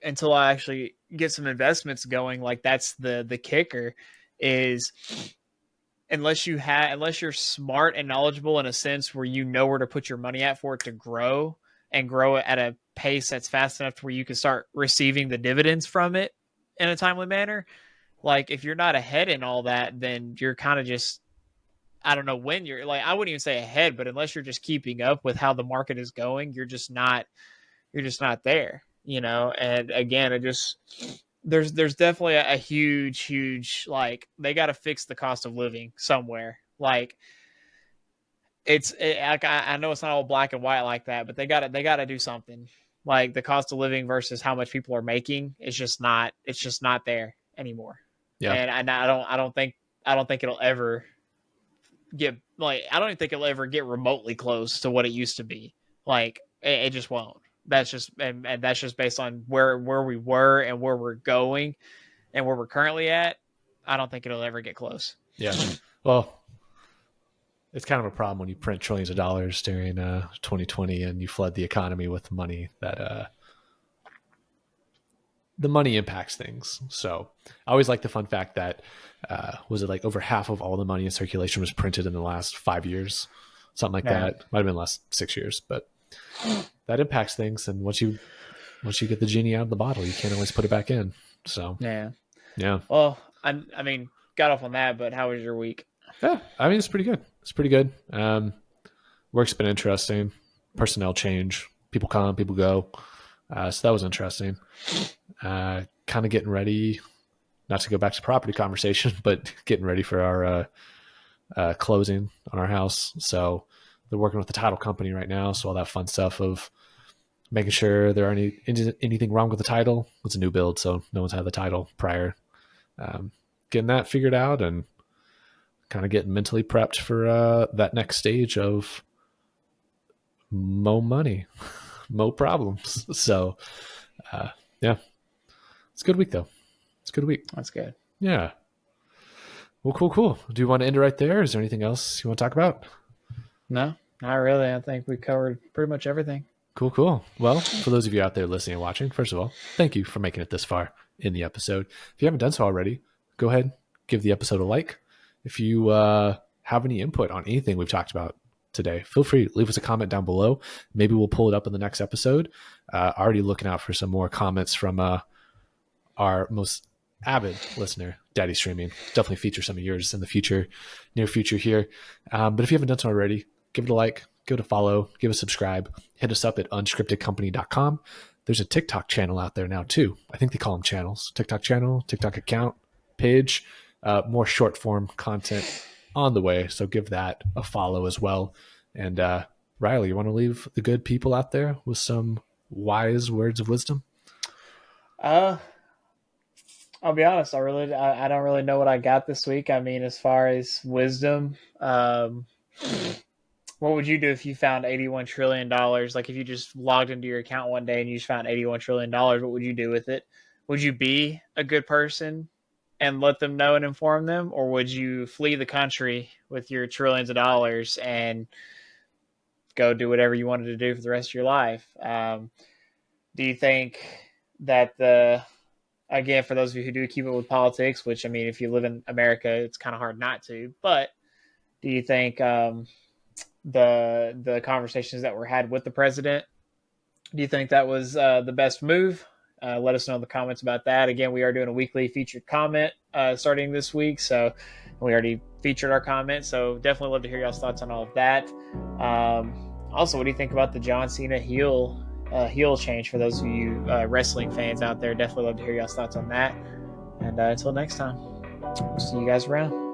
until I actually get some investments going, like that's the kicker is unless you're smart and knowledgeable in a sense where you know where to put your money at for it to grow and grow it at a pace that's fast enough to where you can start receiving the dividends from it in a timely manner. Like if you're not ahead in all that, then you're kind of just, I don't know when you're like, I wouldn't even say ahead, but unless you're just keeping up with how the market is going, you're just not there, And again, there's definitely a huge, like they got to fix the cost of living somewhere. Like I know it's not all black and white like that, but they got to do something. Like the cost of living versus how much people are making it's just not there anymore. Yeah. And I don't think it'll ever get I don't even think it'll ever get remotely close to what it used to be. Like it just won't. That's just and that's just based on where we were and where we're going and where we're currently at. I don't think it'll ever get close. Yeah. Well, it's kind of a problem when you print trillions of dollars during 2020 and you flood the economy with money that the money impacts things. So I always like the fun fact that was it like over half of all the money in circulation was printed in the last 5 years, something like that. Might have been the last 6 years, but that impacts things. And once you get the genie out of the bottle, you can't always put it back in. So yeah. Well, I mean, got off on that, but how was your week? Yeah, I mean, it's pretty good. Work's been interesting. Personnel change. People come, people go. So that was interesting. Kind of getting ready, not to go back to property conversation, but getting ready for our closing on our house. So they're working with the title company right now. So all that fun stuff of making sure there aren't anything wrong with the title. It's a new build, so no one's had the title prior. Getting that figured out and kind of getting mentally prepped for that next stage of mo money, mo problems. So yeah, it's a good week though. It's a good week. That's good. Yeah. Well, cool. Do you want to end it right there? Is there anything else you want to talk about? No, not really. I think we covered pretty much everything. Cool. Well, for those of you out there listening and watching, first of all, thank you for making it this far in the episode. If you haven't done so already, go ahead, give the episode a like. If you have any input on anything we've talked about today, feel free to leave us a comment down below. Maybe we'll pull it up in the next episode. Already looking out for some more comments from our most avid listener, Daddy Streaming. Definitely feature some of yours in the near future here. But if you haven't done so already, give it a like, give it a follow, give us a subscribe. Hit us up at unscriptedcompany.com. There's a TikTok channel out there now too. I think they call them channels. TikTok channel, TikTok account, page, more short form content on the way. So give that a follow as well. And Riley, you want to leave the good people out there with some wise words of wisdom? I'll be honest. I don't really know what I got this week. I mean, as far as wisdom, what would you do if you found $81 trillion? Like if you just logged into your account one day and you just found $81 trillion, what would you do with it? Would you be a good person and let them know and inform them? Or would you flee the country with your trillions of dollars and go do whatever you wanted to do for the rest of your life? Do you think that again, for those of you who do keep it with politics, which I mean, if you live in America, it's kind of hard not to, but do you think the conversations that were had with the president, do you think that was the best move? Let us know in the comments about that. Again, we are doing a weekly featured comment starting this week, so we already featured our comment, so definitely love to hear y'all's thoughts on all of that. Also, what do you think about the John Cena heel change? For those of you wrestling fans out there, definitely love to hear y'all's thoughts on that. And until next time, see you guys around.